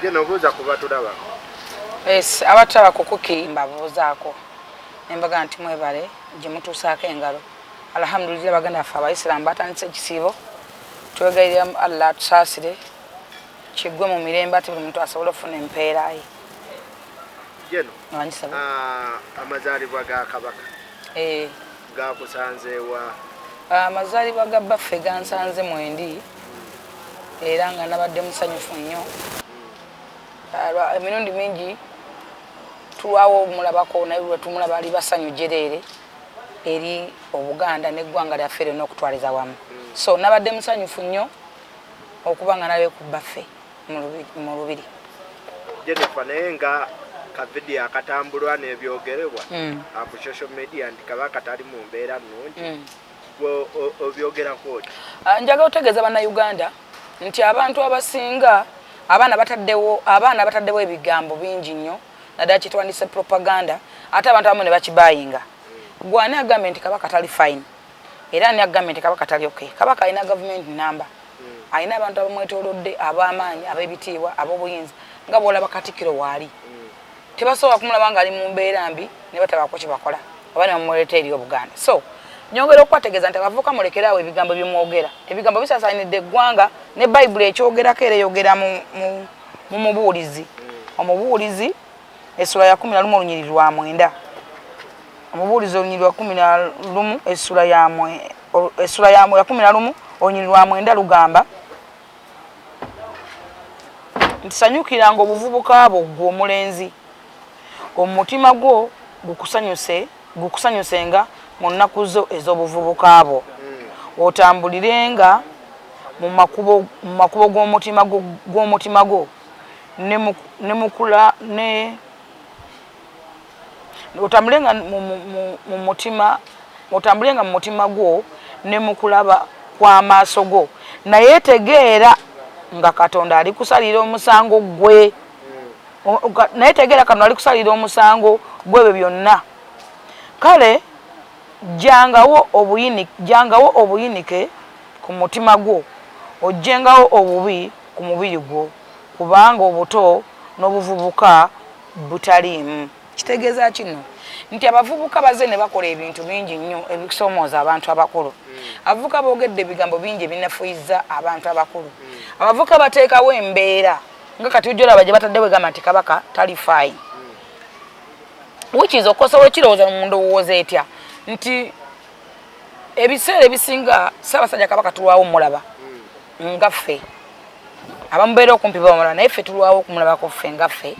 Geno buuza kuba tulaba. Abataba kukukimba buuzaako. Embaga nti mwebale gye mutuusaako engalo. Alhamdulillah baganda baffe Abayisiraamu batandise ekisiibo. Twegayirira Allah atusaasire. Kiggwe mu mirembe ate buli muntu asobola okufuna empeera ye. Geno amazaalibwa ga Kabaka gakusanzeewa? Amazaalibwa ga baffe gansanze mwendi era nga nabadde musanyufu nnyo. Emirundi mingi tulwawo omulabako naye lwe tumulaba ali basanyu jereere eri Obuganda n'eggwanga lyaffe lyonna okutwaliza wamu. So nabadde musanyufu nnyo okuba nga nawe ku baffe mu lubiri. Jennifer naye nga ka video akatambulwa n'ebyogerebwa ku social media nti Kabaka tali mu mbeera nnungi, obyogerako oti? Njagala otegeeza bannayuganda nti abantu abasinga abaana bataddewo ebigambo bingi nnyo naddala kitwandise propaganda ate abantu abamu ne bakibayinga. Gwe ani agambye nti Kabaka tali fine era ani agambye nti Kabaka tali okay? Kabaka alina government number, alina abantu abamwetoolodde ab'amaanyi ab'ebitiibwa ab'obuyinza nga bw'olaba Katikkiro waali. Tebasobola kumulaba ng'ali mu mbeera mbi ne batabaako kye bakola oba ne bamuleeta eri Obuganda. So nyongera okwategeeza nti abavubuka mulekeraawo ebigambo byemwogera. Ebigambo bisaasaanidde eggwanga ne Bayibuli ekyogerako era eyogera mu Mubuulizi. Omubuulizi essula ya 11 olunyiriri lwa 9. Omubuulizi olunyiriri lwa 11 essula ya 11 olunyiriri lwa 9 lugamba nti sanyukiranga obuvubuka bwo ggwe omulenzi, omutima gwo gukusanyusenga mu nnaku zo ez'obuvubuka bwo, otambulirenga mu makubo g'omutima gwo otambulenga mu mutima gwo ne mu kulaba kw'amaaso go, naye tegeera nga Katonda ali kusalira omusango gwe. Naye tegeera Katonda ali kusalira omusango gw'ebyo byonna. Kale jangawo obuyinike ku mutima gwo, ojjengawo obubi ku mubiri gwo, kubanga obuto n'obuvubuka butaliimu. Kitegeeza kino nti abavubuka baze ne bakola ebintu bingi nnyo ebisoomooza abantu abakulu. Abavubuka boogedde ebigambo bingi ebinafuyiza abantu abakulu. Abavubuka bateekawo embeera nga kati ojja olaba gye bataddewo egamba nti Kabaka tali fine. Which is okosobola kirowooza mu ndowooza etya nti ebiseera ebisinga Ssaabasajja Kabaka tulwawo mulaba nga ffe abamubeera okumpi bamulaba naye ffe tulwawo okumulabako ffe nga ffe,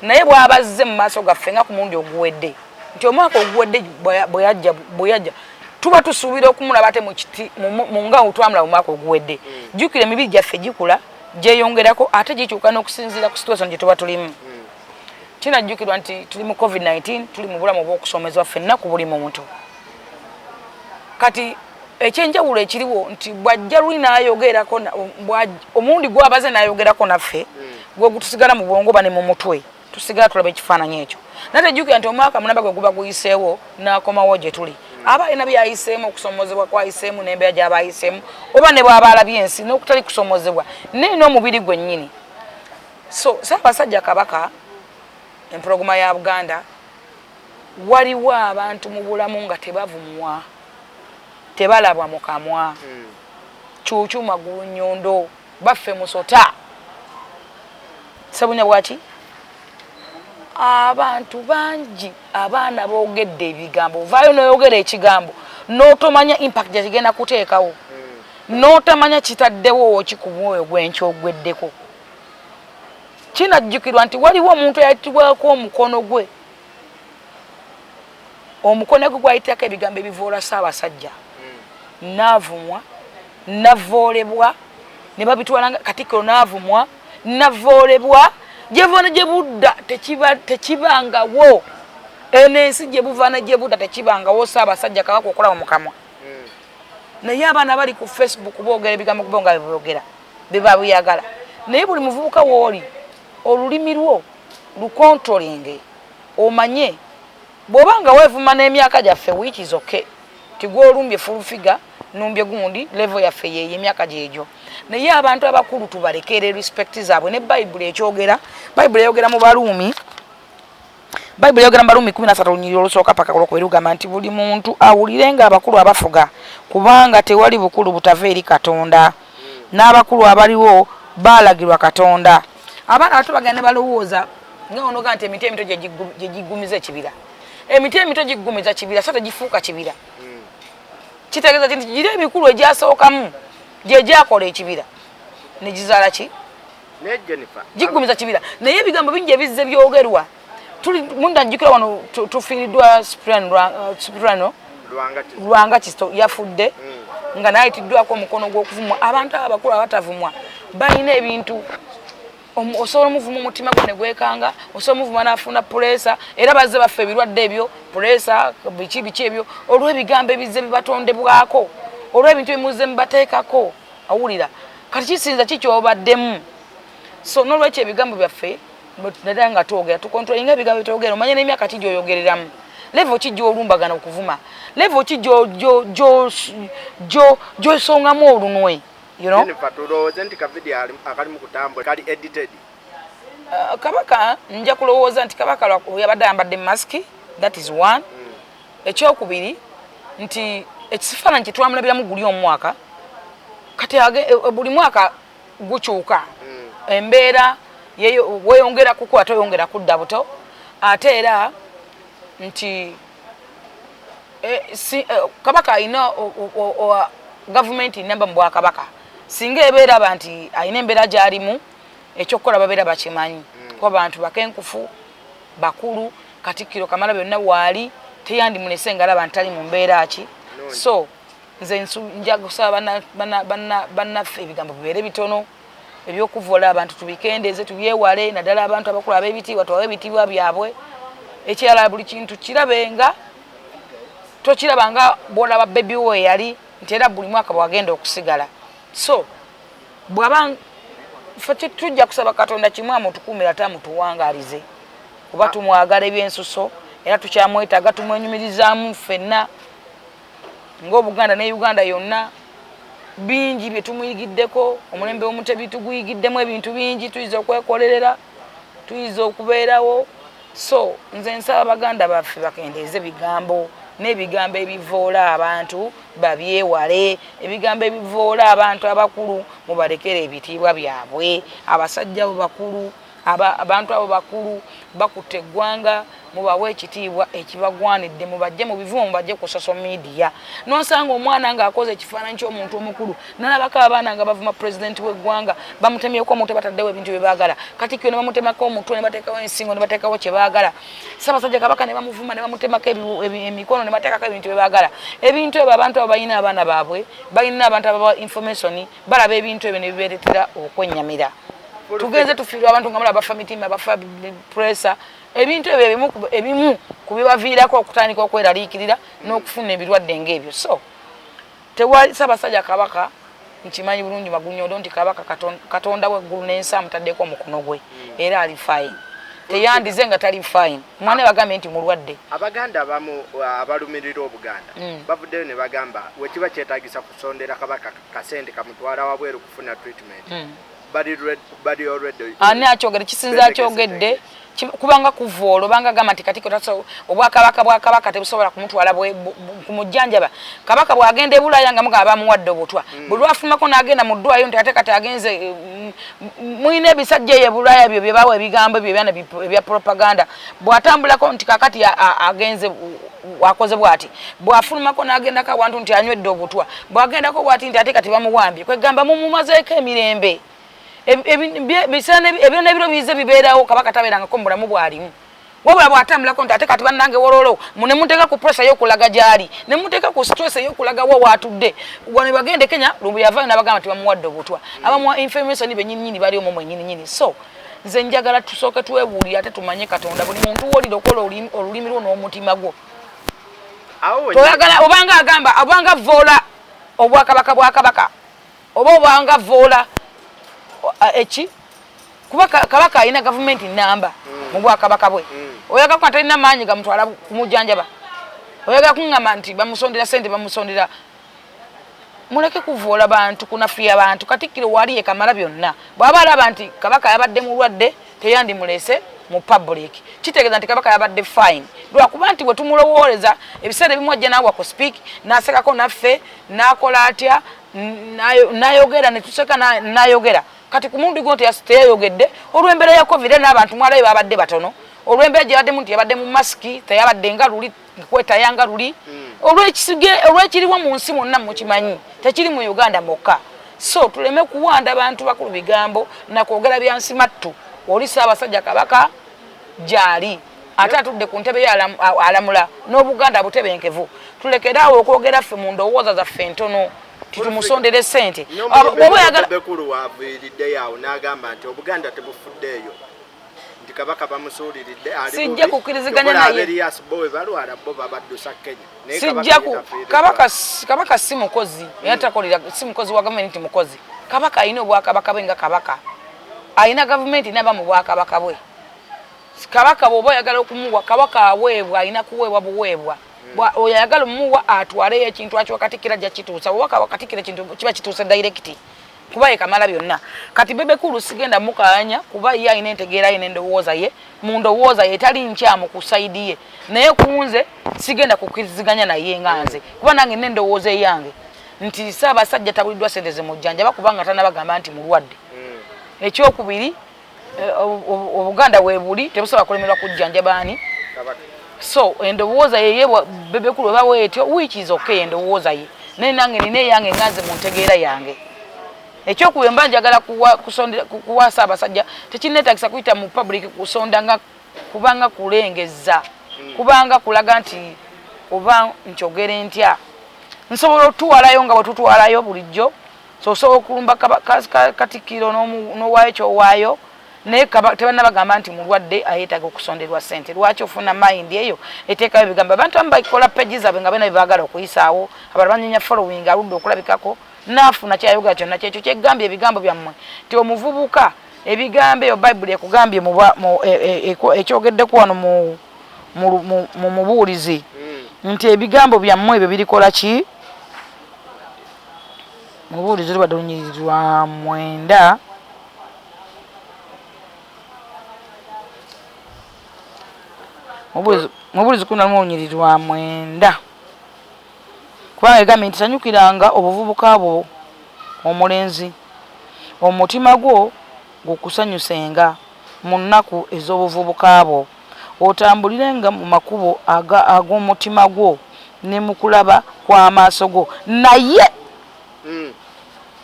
naye bw'abazze mu maaso gaffe nga ku mulundi oguwedde nti omwaka oguwedde bwe yajja tuba tusuubira okumulaba ate mu nga twamulaba mu mwaka oguwedde. Jjukira emibiri gyaffe gikula gyeyongerako ate gikyuka n'okusinziira ku situation gye tuba tulimu. Kinajjukirwa nti tuli mu COVID-19, tuli mu bulamu obw'okusomezebwa ffenna ku buli muntu. Kati ekyenjawulo ekiriwo nti bw'ajja luli n'ayogerako omulundi gw'abaze n'ayogerako naffe gwe gutusigala mu bwongo ba ne mu mutwe tusigala tulaba ekifaananyi ekyo. Nate jjukira nti omwaka munamba gwe guba guyiseewo n'akomawo gye tuli. Aba alina byayiseemu, okusomozebwa kwayiseemu n'embeera gy'aba ayiseemu oba ne bw'aba alabye ensi n'okutali kusomozebwa naye n'omubiri gwennyini. So Ssaabasajja Kabaka empologoma ya Buganda waliwo abantu mu bulamu nga tebavumwa, tebalabwa mu kamwa, cuucu magulu nnyondo, baffe musota. Sabunya bwaki? Abantu bangi abaana boogedde ebigambo, vaayo n'oyogera ekigambo n'otomanya impact gye kigenda kuteekawo, n'otamanya kitaddewo okikubwoyo gwenkyo ogweddeko. Kinajjukirwa nti waliwo omuntu eyayitibwako omukono gwe, omukono gwe gwayitako ebigambo ebivoola Ssaabasajja, n'avumwa, n'avoolebwa, ne babitwala Katikkiro n'avumwa, n'avoolebwa. Gyevaana gye budda tekibangawo, ensi gye buvaana gye budda tekibangawo Ssaabasajja Kabaka okulaba mu kamwa. Naye abaana bali ku Facebook boogera ebigambo kubo nga byogera biba biyagala. Naye buli muvubuka wooli olulimi lwo lukontrolinge, omanye bw'obanga weevuma n'emyaka gyaffe which is okay, tigwe olumbye full figure numbye gundi level yaffe yeyo emyaka gyegyo. naye abantu abakulu tubalekere respect zaabwe ne Bible ekyogera Bible eyogera mu Baruumi Bible yogera Baruumi 13 lunyiriro lusooka paka olwokubirugamba nti buli muntu awulirenga abakulu abafuga kubanga tewali bukulu butava eri Katonda n'abakulu abaliwo balagirwa Katonda. Abaana bato bagenda balowooza nga onoga nti emiti emito gye gigumiza ekibira. Emiti emito gigumiza kibira so tegifuuka kibira. Kitegeeza nti gira emikulu egyasookamu gye gyakola ekibira ne gizaala ki? Ne Jennifer gigumiza kibira. Naye ebigambo bingi ebizze byogerwa tuli munda njikira wano tufiiridwa Soprano Lwanga Kisto yafudde nga nayitiddwako omukono gw'okuvumwa. Abantu abakulu abatavumwa balina ebintu osobola omuvuma omutima gwe ne gwekanga, osobola omuvuma n'afuna puleesa, era bazze baffe ebirwadde ebyo puleesa biki ebyo olw'ebigambo ebizze bibatondebwako olw'ebintu ebimuzze mubateekako. Awulira kati kisinza kikyobaddemu. So n'olwekyo ebigambo byaffe naddala nga twogera tukontrolinga ebigambo byetwogera omanye n'emyaka ki gy'oyogereramu level ki gy'olumbagana okuvuma level ki gy'osongamu olunwe. You know? Kabaka nja kulowooza nti Kabaka yabadde ayambadde maski, that is one. Ekyokubiri nti ekifaananyi kye twamulabiramu guli omwaka kati buli mwaka gukyuka embeera weyongera kukuba toyongera kudda buto ate era nti Kabaka alina gavumenti namba mu Bwakabaka singa ebeera nti alina embeera gy'alimu ekyokukola babeera bakimanyi kuba bantu bakenkufu bakulu Katikkiro Kamalabyonna waali teyandimulese ngalaba nti ali mu mbeera ki. So nze nja kusaba bannaffe ebigambo bibeere bitono ebyokuvoola abantu tubikendeeze tubyewale naddala abantu abakulu ab'ebitiibwa tubawe ebitiibwa byabwe. Ekirala buli kintu kirabenga tokirabanga bwolaba baby we yali nti era buli mwaka bwagenda okusigala. So bwaba tujja kusaba Katonda kimwamu tukumira tamutuwangalize kuba tumwagala ebyensuso era tukyamwetaaga tumwenyumirizaamu ffenna ng'Obuganda ne Uganda yonna bingi bye tumuyigiddeko omulembe omutebi tuguyigiddemu ebintu bingi tuyinza okwekolerera tuyinza okubeerawo. So nze nsaba Baganda baffe bakendeeze bigambo n'ebigambo ebivoola abantu babyewale ebigambo ebivoola abantu abakulu mubalekere ebitiibwa byabwe. Abasajja abo bakulu abantu abo bakulu bakutte eggwanga mubawe ekitiibwa ekibagwanidde mubajje mu bivumo mubajje ku social media. Nosanga omwana ng'akoze ekifaananyi ky'omuntu omukulu nalabako abaana nga bavuma pulezidenti w'eggwanga bamutemyeko omutwe bataddewo ebintu bye baagala Katikkiro ne bamutemako omutwe ne bateekawo ensingo ne bateekawo kye baagala Ssaabasajja Kabaka ne bamuvuma ne bamutemako emikono ne bateekako ebintu bye baagala. Ebintu ebyo abantu abo balina abaana baabwe balina abantu ababa information balaba ebintu ebyo ne bibeeretera okwennyamira. Tugenze tufiirwa abantu nga mulaba bafa mitima bafa pressure ebintu ebyo ebimu kubibaviirako okutandika okweraliikirira n'okufuna ebirwadde ng'ebyo. So tewali Ssaabasajja Kabaka nkimanyi bulungi Magunyoodo nti Kabaka Katonda w'eggulu n'ensi amutaddeko omukono gwe era ali fine teyandize nga tali fine mwana bagambye nti mulwadde. Abaganda abamu abalumirira Obuganda bavuddeyo ne bagamba wekiba kyetaagisa kusondera Kabaka kasente kamutwala wabweru kufuna treatment bali already ani akyogere kisinza akyogedde kubanga kuvoola obanga gamba nti Katikkiro Obwakabaka tebusobola kumutwala kumujjanjaba. Kabaka bw'agenda e Bulaaya nga mugamba bamuwadde obutwa buli lwafumako n'agenda mu ddwaliro nti ate kati agenze mulina ebisajja eyo e Bulaaya byo bye bawa ebigambo ebyo ebya propaganda bw'atambulako nti kakati agenze wakoze bw'ati bw'afulumako n'agendako awantu nti anywedde obutwa bw'agendako bw'ati nti ate kati bamuwambye kwegamba mumumazeeko emirembe. Ebyo nebiro bize bibeerawo Kabaka tabeerangako mu bulamu bwalimu wabula bw'atambulako nti ate kati bannange wololo ne muteeka ku pressure y'okulaga gy'ali ne muteeka ku stress y'okulaga wa waatudde wane bagende Kenya lumbu yavaayo n'abagamba nti bamuwadde obutwa abamuwa information bennyini bali omwo mwennyini. So nze njagala tusooke twebuulire ate tumanye Katonda buli muntu wolira okola olulimi lwo n'omutima gwo toyagala obanga voola Obwakabaka oba obanga voola eki kuba Kabaka alina gavumenti namba mu Bwakabaka bwe oyaga ko atalina maanyi gamutwala kumujjanjaba oyaga kuŋŋamba nti bamusondera sente bamusondera muleke kuvoola bantu kunafuya abantu Katikkiro wali ekamala byonna bw'aba alaba nti Kabaka yabadde mulwadde teyandimulese mu public kitegeeza nti Kabaka yabadde fine lwakuba nti bwe tumulowooleza ebiseera ebimu ajja naawe ku speak n'asekako naffe n'akola atya n'ayogera ne tuseka n'ayogera kati ku mulundi guno teyayogedde olw'embeera ya covid n'abantu mwalayo babadde batono olw'embeera gye yabadde muntu yabadde mu masiki teyabadde nga luli kwetayanga luli olw'ekiriwo mu nsi mwonna mukimanyi tekiri mu Uganda mokka so tuleme kuwanda abantu bakulu bigambo nakwogera bya nsimattu oli Ssaabasajja Kabaka gyali ate atudde ku ntebe alamula n'Obuganda butebenkevu tulekeraawo okwogera ffe mu ndowooza zaffe entono titumusondere ssente bw'oba oyagala bekulu waaviiridde yawo n'agamba nti Obuganda tebufuddeeyo nti Kabaka bamusuuliridde sijja kukkiriziganya naye Elias Bowe balwala bo babaddusa Kenya sijja Kabaka si mukozi yatakolera si mukozi wa gavumenti mukozi Kabaka alina obwakabaka bwe nga Kabaka alina gavumenti n'aba mu bwakabaka bwe Kabaka bw'oba oyagala okumuwa Kabaka aweebwa alina kuweebwa buweebwa oyagala omuwa atwaleyo ekintu akyo Katikkiro ajja kituusa bw'oba Katikkiro ekintu kiba kituuse direct kuba ye kamala byonna kati Bebekulu sigenda mukaanya kuba ye alina entegeera ye n'endowooza ye mu ndowooza ye tali nkyamu ku sayidi ye naye kunze sigenda kukkiriziganya naye nganze kuba nange n'endowooza eyange nti Ssaabasajja tabuliddwa ssente zimujjanjaba kubanga tanabagamba nti mulwadde ekyokubiri Obuganda weebuli tebusobola kulemerwa kujjanjabaani so endowooza ye Bebekulu eba bwetyo which is okay endowooza ye naye nange nina eyange nganze mu ntegeera yange ekyokubiri mba njagala kuwa Ssaabasajja tekinneetagisa kuyita mu public kusonda kubanga kulengeza kubanga kulaga nti oba nkyogere ntya nsobola otuwalayo nga bwe tutwalayo bulijjo so osobola okulumba Katikkiro n'owaayo kyowaayo naye tebannabagamba nti mulwadde ayeetaaga okusonderwa ssente lwaki ofuna mayindi eyo eteekayo ebigambo abantu abamu bakola pages abwe nga bena bebaagala okuyisaawo abalala banyinya following aludde okulabikako naafuna kyayogera kyonna kyekyo kyegambye ebigambo byammwe nti omuvubuka ebigambo eyo Bayibuli ekugambye ekyogeddeku wano mu mubuulizi nti ebigambo byammwe ebyo birikola ki mubuulizi lubadde lunyiririrwa 9 mubuulizi kuna lunyiririrwa 9 kubanga egambye nti sanyukiranga obuvubuka bwo omulenzi omutima gwo gukusanyusenga mu nnaku ez'obuvubuka bwo otambulirenga mu makubo ag'omutima gwo ne mu kulaba kw'amaaso go naye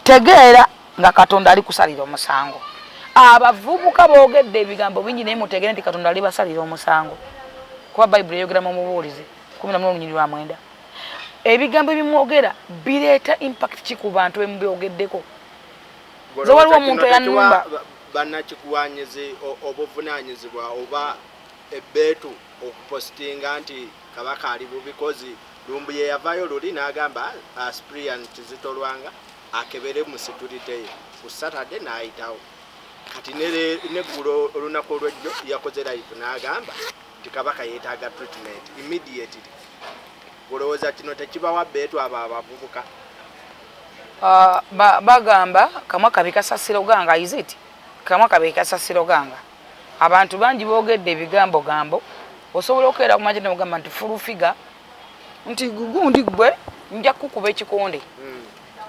tegeera nga Katonda ali kusalira omusango abavubuka boogedde ebigambo bingi naye mutegeere nti Katonda ali basalira omusango kuba Bayibuli eyogera mu mubuulizi 11:9 ebigambo ebimwogera bireeta impact ki ku bantu bemubyogeddeko ze waliwo omuntu eyanumba bannakikuwanyizi obuvunaanyizibwa oba ebbeetu okupositinga nti Kabaka ali bubi kozi lumbu ye yavaayo luli n'agamba Cyprian Kizito akebere mu security ye ku Saturday n'ayitawo kati neggulo olunaku olw'ejjo yakoze live n'agamba nti Kabaka yeetaaga treatment immediately olowooza kino tekibawa bbeetu abo abavubuka bagamba kamwa kabika sasiro ganga iziti kamwa kabika sasiro ganga abantu bangi boogedde ebigambo gambo osobola okukeera ku majene mugamba nti full figure nti gugundi gwe nja kukuba ekikonde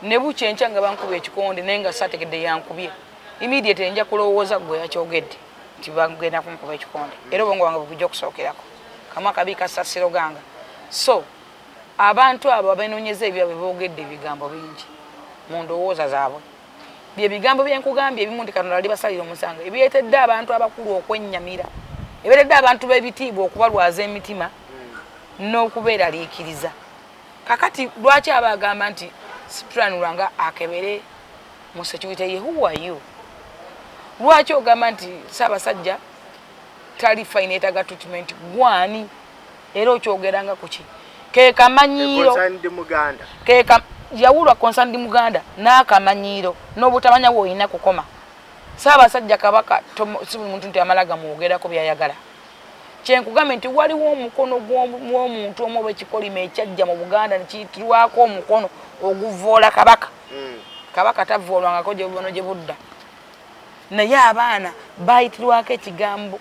ne bukyenkya nga bankuba ekikonde naye nga sategedde yankubye immediate nja kulowooza gwe yakyogedde nti bagenda kunkuba ekikonde era obwongo bwange bujja okusookerako kamwa kabika sasiro ganga so abantu abo abenoonyeza ebyabwe boogedde ebigambo bingi mu ndowooza zaabwe bye bigambo byenkugambye ebimu nti Katonda ali basalira omusango ebireetedde abantu abakulu okwennyamira ebireetedde abantu b'ebitiibwa okubalwaza emitima n'okubeeraliikiriza kakati lwaki abagamba nti Cyprian Lwanga akebere mu security ye who are you lwaki ogamba nti Ssaabasajja tali fine yeetaaga treatment gwani era okyogeranga ku ki kekamanyiro yawulwa concerned Muganda n'akamanyiiro n'obutamanya bw'olina kukoma Ssaabasajja Kabaka si buli muntu nti amalaga muwogerako byayagala kyenkugambye nti waliwo omukono gw'omuntu omu oba ekikolima ekyajja mu Buganda nekiyitibwako omukono oguvoola kabaka kabaka tavoolwangako gye bubono gye budda naye abaana bayitirwako ekigambo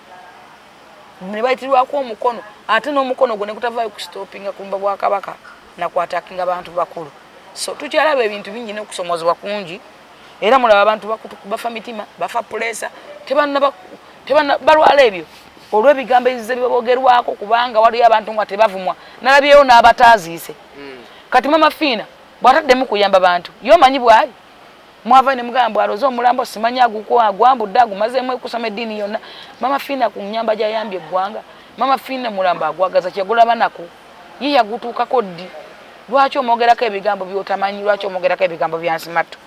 ne bayitirwako omukono ate n'omukono gwo ne gutavaayo kusitopinga kumba bwa kabaka nakwatakinga abantu bakulu so tukyalaba ebintu bingi n'okusomozebwa kungi era mulaba abantu bafa mitima bafa pulesa balwala ebyo olw'ebigambo ebize bibogerwako kubanga waliyo abantu nga tebavumwa nalabyeyo n'abataaziise kati mama Fiina bw'ataddemu kuyamba bantu yomanyi bwali mwava ne mugamba aloze omulambo simanyi agwambudde agumazeemu ekusoma eddiini yonna mama Fiina ku nyamba gy'ayambye eggwanga mama Fiina mulambo agwagaza kyagulaba nako ye yagutuukako ddi lwaki omwogerako ebigambo by'otamanyi lwaki omwogerako ebigambo bya nsimattu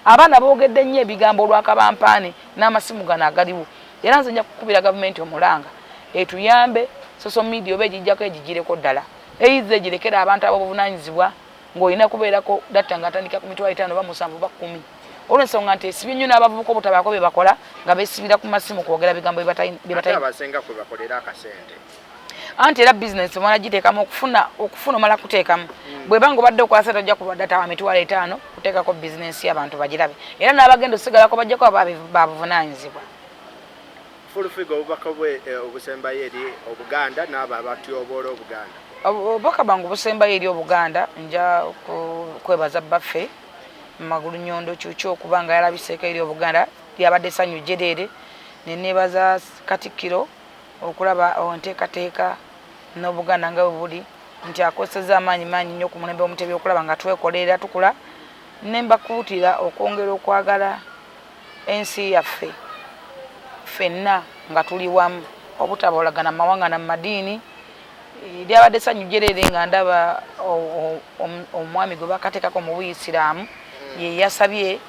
abaana boogedde nnyo ebigambo olw'akabampaani n'amasimu gano agaliwo era nze nja kukubira gavumenti omulanga etuyambe social media oba egijjako egigireko ddala eyize egirekera abantu ab'obuvunaanyizibwa ng'olina kubeerako datta ng'atandika ku mitwalo 5 oba 7 oba 10 olw'ensonga nti esibye nnyo n'abavubuka obutabaako bye bakola nga beesibira ku masimu kwogera bigambo abasenga kwe bakolera akasente anti era bizinesi omala giteekamu okufuna omala kuteekamu bwebanga obadde okwasa tojja kuba data wa mitwalo 5 kuteekako bizinesi y'abantu bagirabe era n'abagenda osigalako bajjako babuvunaanyizibwa fulufiga obubaka bwe obusembayo eri Obuganda n'abo abatyoboola Obuganda obubaka bwange obusembayo eri Obuganda nja kwebaza baffe Magulu Nyondo Kyukyo okubanga yalabiseeko eri Obuganda lyabadde essanyu jjereere neneebaza Katikkiro okulaba onteekateeka n'Obuganda nga buli nti akoseza amaanyi nnyo ku mulembe omutebi okulaba nga twekolerera tukula nembakuutira okwongera okwagala ensi yaffe ffenna nga tuli wamu obutabalagana mawanga na madiini lyabadde essanyu jjereere nga ndaba omwami gwe bakateekako mu Buyisiraamu ye yasabye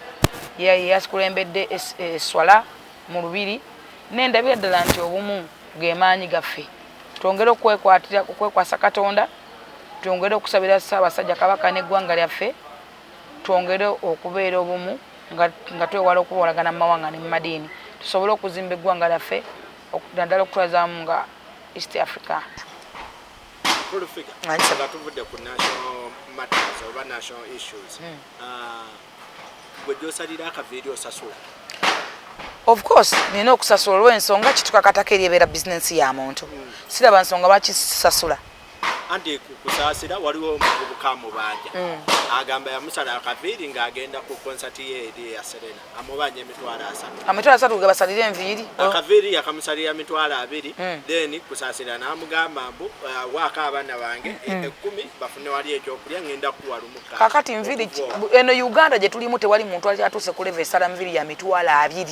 yasikulembedde eswala mu lubiri nendabira ddala nti obumu gemaanyi gaffe twongere okwekwasa Katonda twongere okusabira Ssaabasajja Kabaka n'eggwanga lyaffe twongere okubeera obumu nga twewala okubalagana mu mawanga ne mu madiini tusobole okuzimba eggwanga lyaffe naddala okutwazaamu nga East Africa. Nga tuvudde ku national matters oba national issues gwe gy'osalira akaviiri osasula of course nina okusasula olw'ensonga kitukakatako eryebeera bizinensi ya muntu siraba nsonga bakisasula anti kusaasira waliwo omuvubuka mubanja agamba yamusala akaviiri ng'agenda ku konsati ye eri ya Serena amubanja emitwalo 3 ge basalira enviiri akaviiri yakamusalira mitwalo 2 then kusaasira n'amugamba mbu waaka abaana bange 10 bafune wali ekyokulya ngenda kuwalumuka kakati nviiri eno Uganda gye tulimu tewali muntu atuuse ku level esala nviiri ya mitwalo 2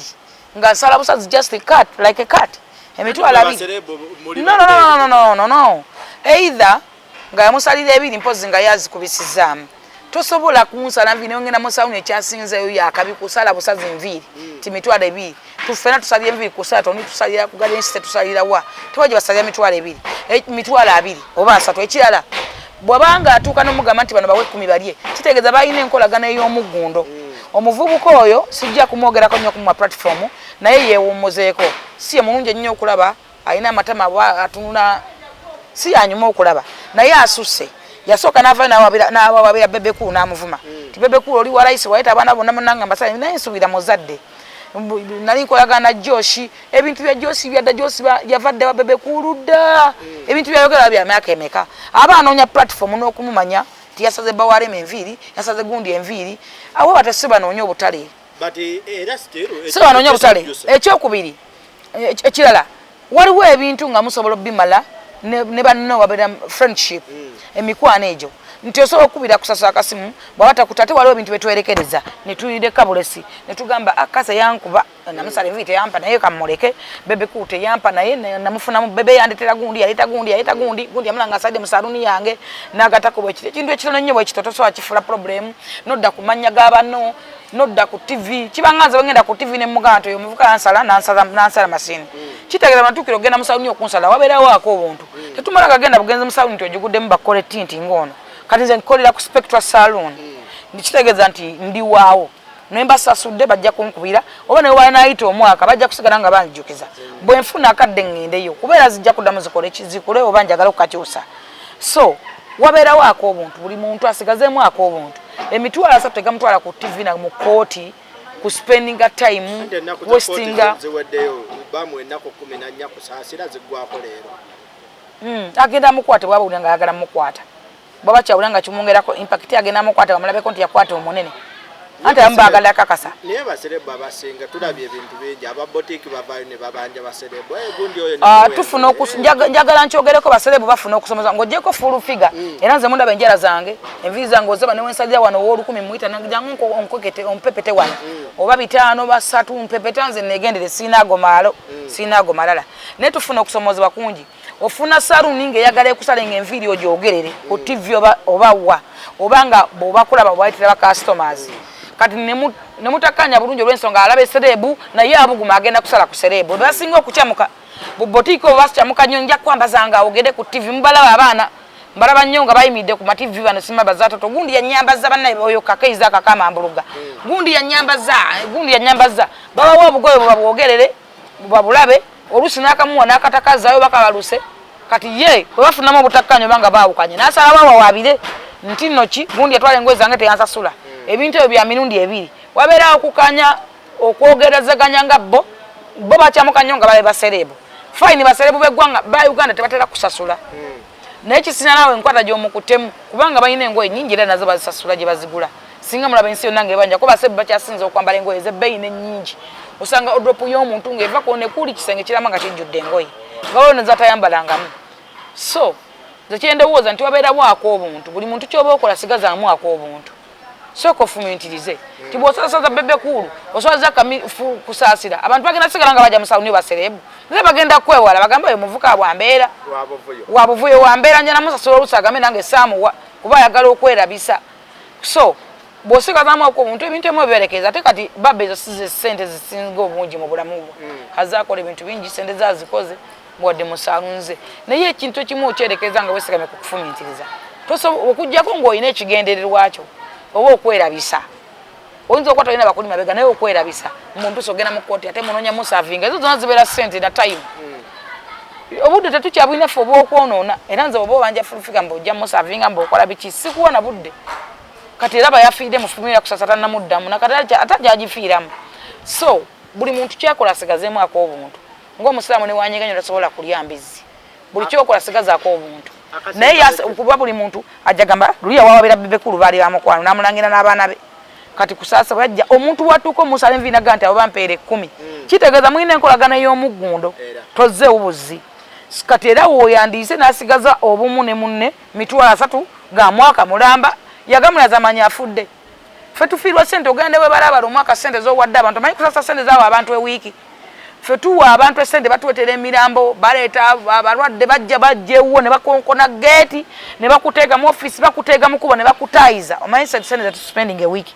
nga nsala busazi just a cut like a cut emitwalo 2 no either nga yamusalira ebiri mpozi nga yazikubisizaamu tosobola kunsala nviiri nongenda mu sawuni ekyasinzeyo yakabi kusala busazi nviiri ti mitwalo 2 tufena tusalira enviiri kusala toni tusalira ku Garden City tusalira wa tewaje basalira mitwalo 2 mitwalo 2 oba 3 ekirala bwabanga atuuka n'omugamba nti bano bawe 10 balye kitegeeza balina enkolagana ey'omuggundo omuvubuka oyo sijja kumwogerako nnyo ku ma platform naye yeewummuzeeko si ye mulungi ennyo okulaba alina amatama atunula si yanyuma okulaba naye asusse yasooka n'awabira Bebekulu n'amuvuma ti Bebekulu oli wa layisi wayita abaana bonna munanga mbasale naye nsubira muzadde nali nkolagana Joshi ebintu bya Joshi byadda Joshi yavadde wa Bebekulu dda ebintu byayogera bya myaka emeka abaanoonya platform n'okumumanya ti yasaze Bawarema enviiri yasaze gundi enviiri awo batasi banoonya obutale so banoonya obutale ekyokubiri ekirala waliwo ebintu nga musobola obimala ne banno wabeera friendship emikwano egyo nti osobola okubira kusasula akasimu bwabata kutate waliwo ebintu betwerekereza netuyire kabulesi netugamba akasa yankuba namusala enviiri teyampa naye kamuleke Bebekulu teyampa naye namufunamu bebe yandetera gundi yayita gundi yamulanga asadde mu saluni yange nagatako bwekiti ekintu ekitono nnyo bwekito tosobola kifula problem nodda kumanya g'abanno nodda ku TV kibanganza wengenda ku TV ne muganto yo muvuka nansala masini kitegeeza matukiro genda musaluni okunsala wabeerawo ako obuntu tetumala kagenda bugenze musaluni tojiguddemu bakole tinti ngono kati nze nkolera ku Spectra Saloon nikitegeeza nti ndi waawo nemba sasudde bajja kunkubira oba ne wanaayita omwaka bajja kusigala nga banjukiza bwe nfuna akadde ngendeyo kubeera zijja kuddamu zikole oba njagala okukakyusa so wabeerawo ako obuntu buli muntu asigazeemu ako obuntu emitwalo 3 tegamutwala ku TV na mu kooti ku spending time wasting bamwe nako 14 kusasira zigwako lero agenda mukwata bwaba ulanga agala mukwata baba kyawulanga kimungerako impact agenda mukwata bamulabe konti yakwata omunene ante ambagala kakasa niye baserebo abasinga tulabye ebintu bingi ababotiki bavayo ne babanja baserebo gundi oyo tufuna njagala nkyogereko baserebo bafuna okusomeza ngojeko full figure era nze munda benjera zange envizi zange ozeba ne wensajja wano wo 10 muita nangijangu onkokete ompepete wano oba 5 ba 3 mpepete nze negendere sinago malala ne tufuna okusomozebwa kungi ofuna saluni ngeyagala ekusalenga enviiri ogyogerere ku TV oba obanga boba kulaba bwaitira ba customers kati nemutakanya bulungi olw'ensonga alabe serebu naye abuguma agenda kusala ku serebu basinga okukyamuka bubotiko basyamuka nnyo nja kwambazanga ogende ku TV mubalaba abaana mbalaba nnyo nga bayimidde ku mativi bano sima bazatoto gundi yanyambaza bannaye oyo kakeiza kakama mbuluga gundi yanyambaza babawo obugoye bwabwogerere bwabulabe olusi n'akamuwa n'akatakazayo bakabaluse kati ye webafunamu obutakkanyo banga baawukanye n'asala bawawabire nti nno ki gundi yatwala engoye zange teyansasula ebintu ebyo bya mirundi 2 wabeera okukanya okwogerezeganya nga bo bakyamuka nnyo nga babe baserebu fine baserebu beggwanga ba Uganda tebatera kusasula naye kisina nawe nkwata gy'omukutemu kubanga balina engoye nnyingi era nazo bazisasula gye bazigula singa mulaba ensi yonna ng'ebanja ko baserebu bakyasinza okwambala engoye ez'ebbeeyi n'ennyingi osanga odropu y'omuntu ng'eva kone kuli kisenge kirama nga kijjudde engoye nga wano zatayambalangamu so nze kyendowooza nti wabeera bwako obuntu buli muntu kyoba okola sigazaamu ako obuntu soko fumitirize tibosasa bebe kulu oswaza kusaasira abantu bagenda sigala nga baja musaluni baserebu nze bagenda kwewala bagamba yo muvuka bwambeera wabuvuyo wambeera njana musasula olusagambe nange samu kuba yagala okwerabisa so bosika zamu ko omuntu ebintu emuberekeza ate kati babbe ezo size sente zisinga obungi mu bulamu hazakola ebintu bingi sente zazikoze bwadde musalunze naye ekintu ekimu okyerekeza nga wesigame ku kufumitiriza toso okujjako ng'olina ekigendererwa kyo oba okwerabisa oyinza okwata olina bakuli mabega naye okwerabisa omuntu sogenda mu kooti ate munonya musavinga ezo zonna zibeera sente na time obudde tetukyabulina ffe oba okwonoona era nze oba obanja fulufika mbojja musavinga mbaokola biki sikuwona budde kati era bayafiire mu fumira kusasa tannamuddamu nakati atajagifiiramu so buli muntu kyakola asigazeemu ak'obuntu ng'omusiraamu ne wanyeganya tasobola kulya mbizi buli kyokola sigazaako obuntu naye kuba buli muntu ajagamba luliya wawabera bebekulu baali bamukwano namulangira n'abaana be kati kusasa bajja omuntu watuuka omusala enviina ga nti abo bampeere 10 kitegeeza mulina enkolagana y'omuggundo tozzeewo buzzi kati era woyandiise n'asigaza obumu ne munne mitwalo 3 ga mwaka mulamba yagamulaza manya afudde ffe tufiirwa sente ogende we balabala omwaka sente z'owadde abantu manyi kusasa sente zaawo abantu ewiiki ffe tuwa abantu esente batuwetera emirambo baleeta abalwadde bajjewo ne bakonkona geeti ne bakuteega mu office bakuteega mu kubo ne bakutaayiza omanyi sente zetu spending a week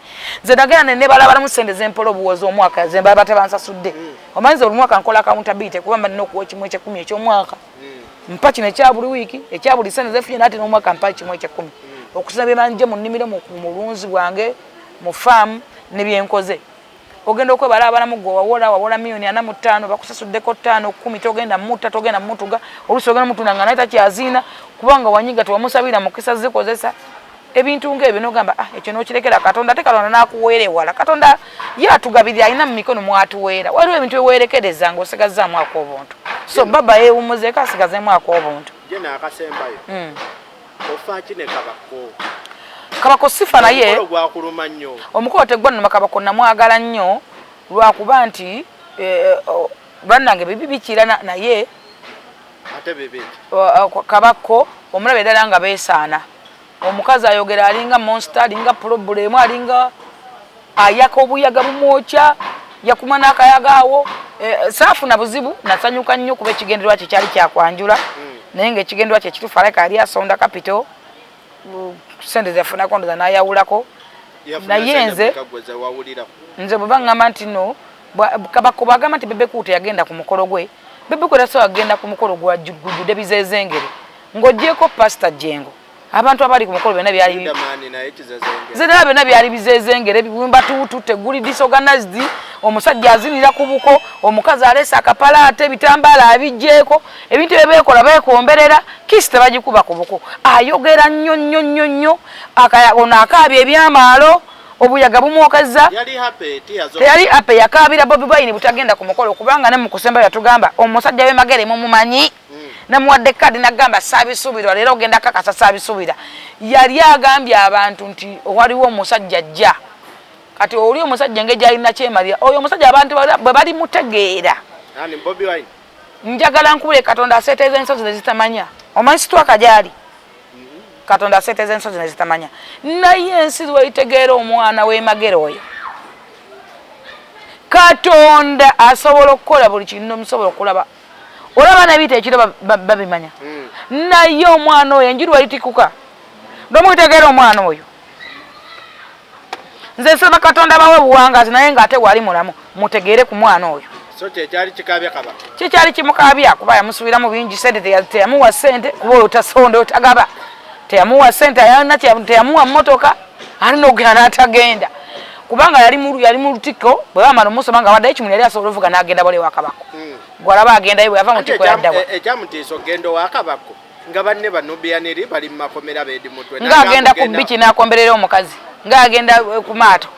nze nagenda ne balabalamu sente z'empola obuwozi omwaka ze mbaba tebansasudde omanyi nze olumwaka nkola accountability kuba mba nina okuwa ekimu eky'ekumi eky'omwaka mpa kino ekya buli wiiki ekya buli sente zefunye naate n'omwaka mpa ekimu eky'ekumi okusina bye banje mu nnimiro mu bulunzi bwange mu faamu ne byenkoze ogenda okwebala abalamu gwe wawola miliyoni 45 bakusasuddeko 5 10 togenda mutta togenda mutuga olusi ogenda mutunda nga naye takyaziina kubanga wanyiga tewamusabira mukisa zikozesa ebintu ng'ebyo nogamba ekyo n'okirekera katonda ate katonda n'akuweerewala katonda yatugabirira alina mu mikono mwatuweera waliwo ebintu eweerekereza ng'osigazaamu ak'obuntu so baba yeewumuzeeko asigazeemu ak'obuntu je n'akasembayo ofa kine kabako sifa naye omukolo tegwannuma kabako namwagala nnyo lwakuba nti bannange bibi bikira naye ate bibi kabako omulabe ddala nga beesaana omukazi ayogera alinga monster alinga problemu alinga ayaka obuyaga bumwokya yakuma n'akayagaawo saafuna buzibu nasanyuka nnyo kuba ekigendererwa kye kyali kyakwanjula naye ng'ekigendererwa kye kituufu aleka ali asonda capital sente zafuna kondoza nayawulako naye nze bwe baŋŋamba nti no kabako bagamba nti bebekuute yagenda ku mukolo gwe bebekuute so agenda ku mukolo gujjudde bizezengere ng'ogyeko pasita Jengo abantu abali ku mukolo bena byali zera bena byali bizezengere bibumba tutu teguli disorganized omusajja azinira ku buko omukazi alesa akapalaate bitambala abijjeeko ebintu ebekola bekomberera kiste bagikuba ku buko ayogera nnyo akaya ona akabye ebyamaalo obuyaga bumwokaza yali happy yakabira Bobi Wine butagenda ku mukolo kubanga ne mu kusemba yatugamba omusajja we magere mu mumanyi namuwadde kadi nagamba saabisubira leero ogenda kakasa saabisubira yali agambye abantu nti waliwo omusajja ajja kati oli omusajja ngeja alina kyemaria oyo omusajja abantu bwe bali mutegeera Bobi Wine njagala nkubule Katonda aseteeza ensozi nezitamanya omanyi sitwaka gyali Katonda aseteeza ensozi nezitamanya naye ensi lweyitegeera omwana w'emagere oyo Katonda asobola okukola buli kintu omusobola okulaba olaba nebita ekiro babimanya naye omwana oyo enjiri wayitikuka nomwitegeera omwana oyo nze nsaba Katonda bawe buwangazi naye ng'ate wali mulamu mutegeere ku mwana oyo kikyali kimukabya kuba yamusubiramu bingi sente teyamuwa sente kuba oyo tasonda otagaba teyamuwa sente teyamuwa mmotoka alina okugenda n'atagenda kubanga yali mu lutiko bwe bamala omusoma nga waddayo ekimuli yali asobola ovuga n'agenda bale wa Kabako gwalaba agendayo bwe yava mu tiko yaddawa ekyamutiisa ogenda wa Kabako nga banne banubiyaniri bali mu makomera beedi mutwe ng'agenda ku bbici n'akomberera omukazi ng'agenda ku maato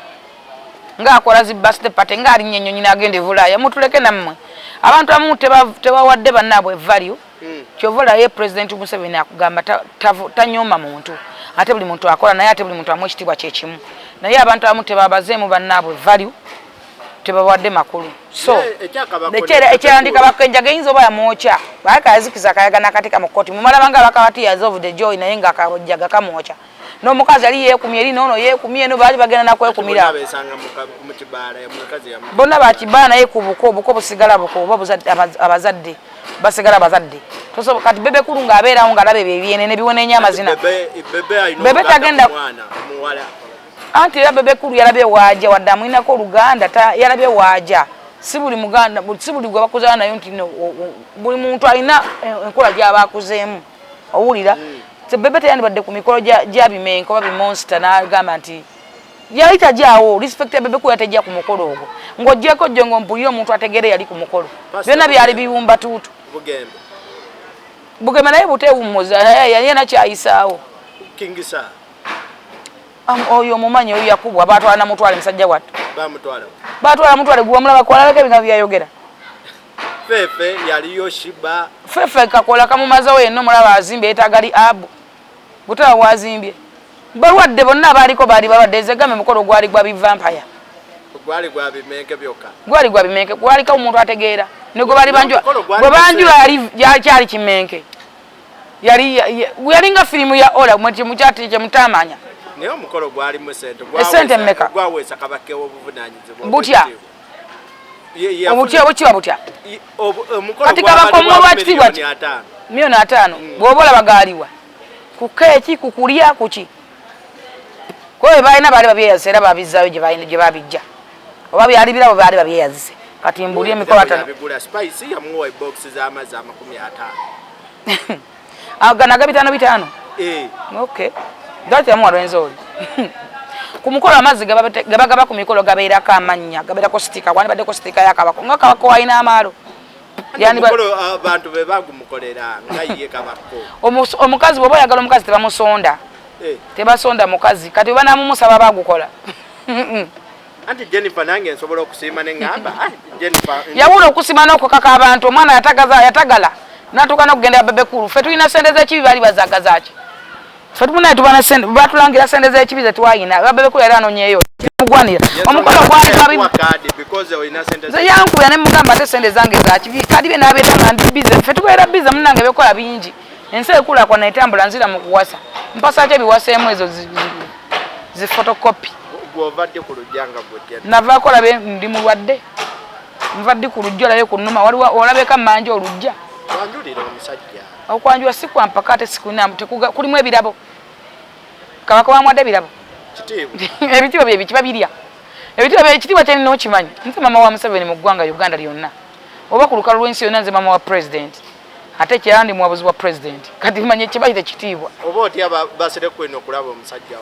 ng'akola zi birthday party ng'alinnye ennyonyi n'agenda evulaaya mutuleke nammwe abantu abamu tebawadde bannaabwe value kyova olayo President Museveni akugamba tanyooma muntu ate buli muntu akola naye ate buli muntu amu ekitiibwa kyekimu naye abantu abamu tebabazeemu bannaabwe value tebawadde makulu so ekyandika bakenjaga eyinza oba yamwokya baaka yazikiza akayaga n'akateeka mu kkooti mumalaba nga bakawati yazove the joy naye ng'akajjaga kamwokya n'omukazi yali yeekumye eri noono yeekumye eno baali bagenda nakwekumira bonna bakibbala naye ku buko busigala buko oba abazadde basigala abazadde kati bebe kulu ng'abeerawo ng'alaba ebyo ebyenene biwonenya amazina bebe tagenda anti era bebe kulu yalabye waaja wadde amwinako oluganda yalabye waaja si buli muganda si buli gwe bakuzala nayo nti buli muntu alina enkola gy'aba akuzeemu owulira bebe teyandibadde ku mikolo gyabimenko oba bimonster n'agamba nti yayita gyawo respect bebe kulu yatajja ku mukolo ogwo ng'ojjeko jjo ng'ompulire omuntu ategere yali ku mukolo byonna byali biwumba tuutu Bugembe naye buteewummuza yali nakyayisaawo oyo omumanyi oyo yakubwa baatwala namutwale musajja wattu baatwala mutwale gwe wamulaba kwalabako ebinga byayogera fefe yaliyo shiba fefe kakola kamumazewo yenna omulaba azimbe yeetagali abu butaba bwazimbye balwadde bonna abaaliko baali balwadde ezegame mukolo gwali gwa bivampaya gwali gwa bimenke byokka gwaliko omuntu ategeera ne gwe baali banjula gwe banjula yakyali kimenke yali nga firimu ya ola mukyati kyemutamanya naye omukolo gwali mu sente esente mmeka gwaweesa kabaka w'obuvunanyizibwa butya obukiba butya kati kabaka omulwakitibwa miliyoni 5 bw'oba olaba gaaliwa ku keeki ku kulya kuki kwe balina baali babyeyazise era babizzaayo gye babijja oba byali birabo baali babyeyazise kati mbuli emikolo 5 ganaga 5 okay dati yamuwa lwenzoli ku mukolo amazzi gabagaba ku mikolo gabeerako amannya gabeerako sitika wandibaddeko sitika yakabako nga kabako walina amaalo abantu be bagumukolera nga ye kabako omukazi bw'oba oyagala omukazi tebamusonda tebasonda mukazi kati bwe banamumusaba bagukola anti Jennifer nange nsobola okusiima neŋŋamba Jennifer yawula okusiima n'okukaka abantu omwana yatagala n'atuuka n'okugenda bebe kulu ffe tulina sente z'ekibi baali bazagazaki ffe tumunaye tubana sente batulangira sente z'ekibi ze twayina babebe kulu yali anoonyeeyo mugwanira omukolo gwali yankuya ne mugamba ate sente zange zakibi kadi bye n'abeera nga ndi bize ffe tubeera bize munange bekola bingi ensi ekulakwana etambula nzira mu kuwasa mpasa ki ebiwaseemu ezo zi photocopy gw'ovadde ku lujja nga gw'ojja navaako olabe ndi mulwadde nvadde ku lujja olabe ku nnuma waliwo olabeka mmanja olujja wanjulira omusajja okwanjula si kwa mpaka ate sikulinamu kulimu ebirabo kabaka bamwadde ebirabo ebitiibwa bye bikiba birya ekitiibwa kyalina okimanyi nze mama wa Museveni mu ggwanga Uganda lyonna oba ku lukalu lw'ensi yonna nze mama wa president ate kyandi mwabuzi wa president kati manye kibayite kitiibwa oba otya basire kwino okulaba omusajja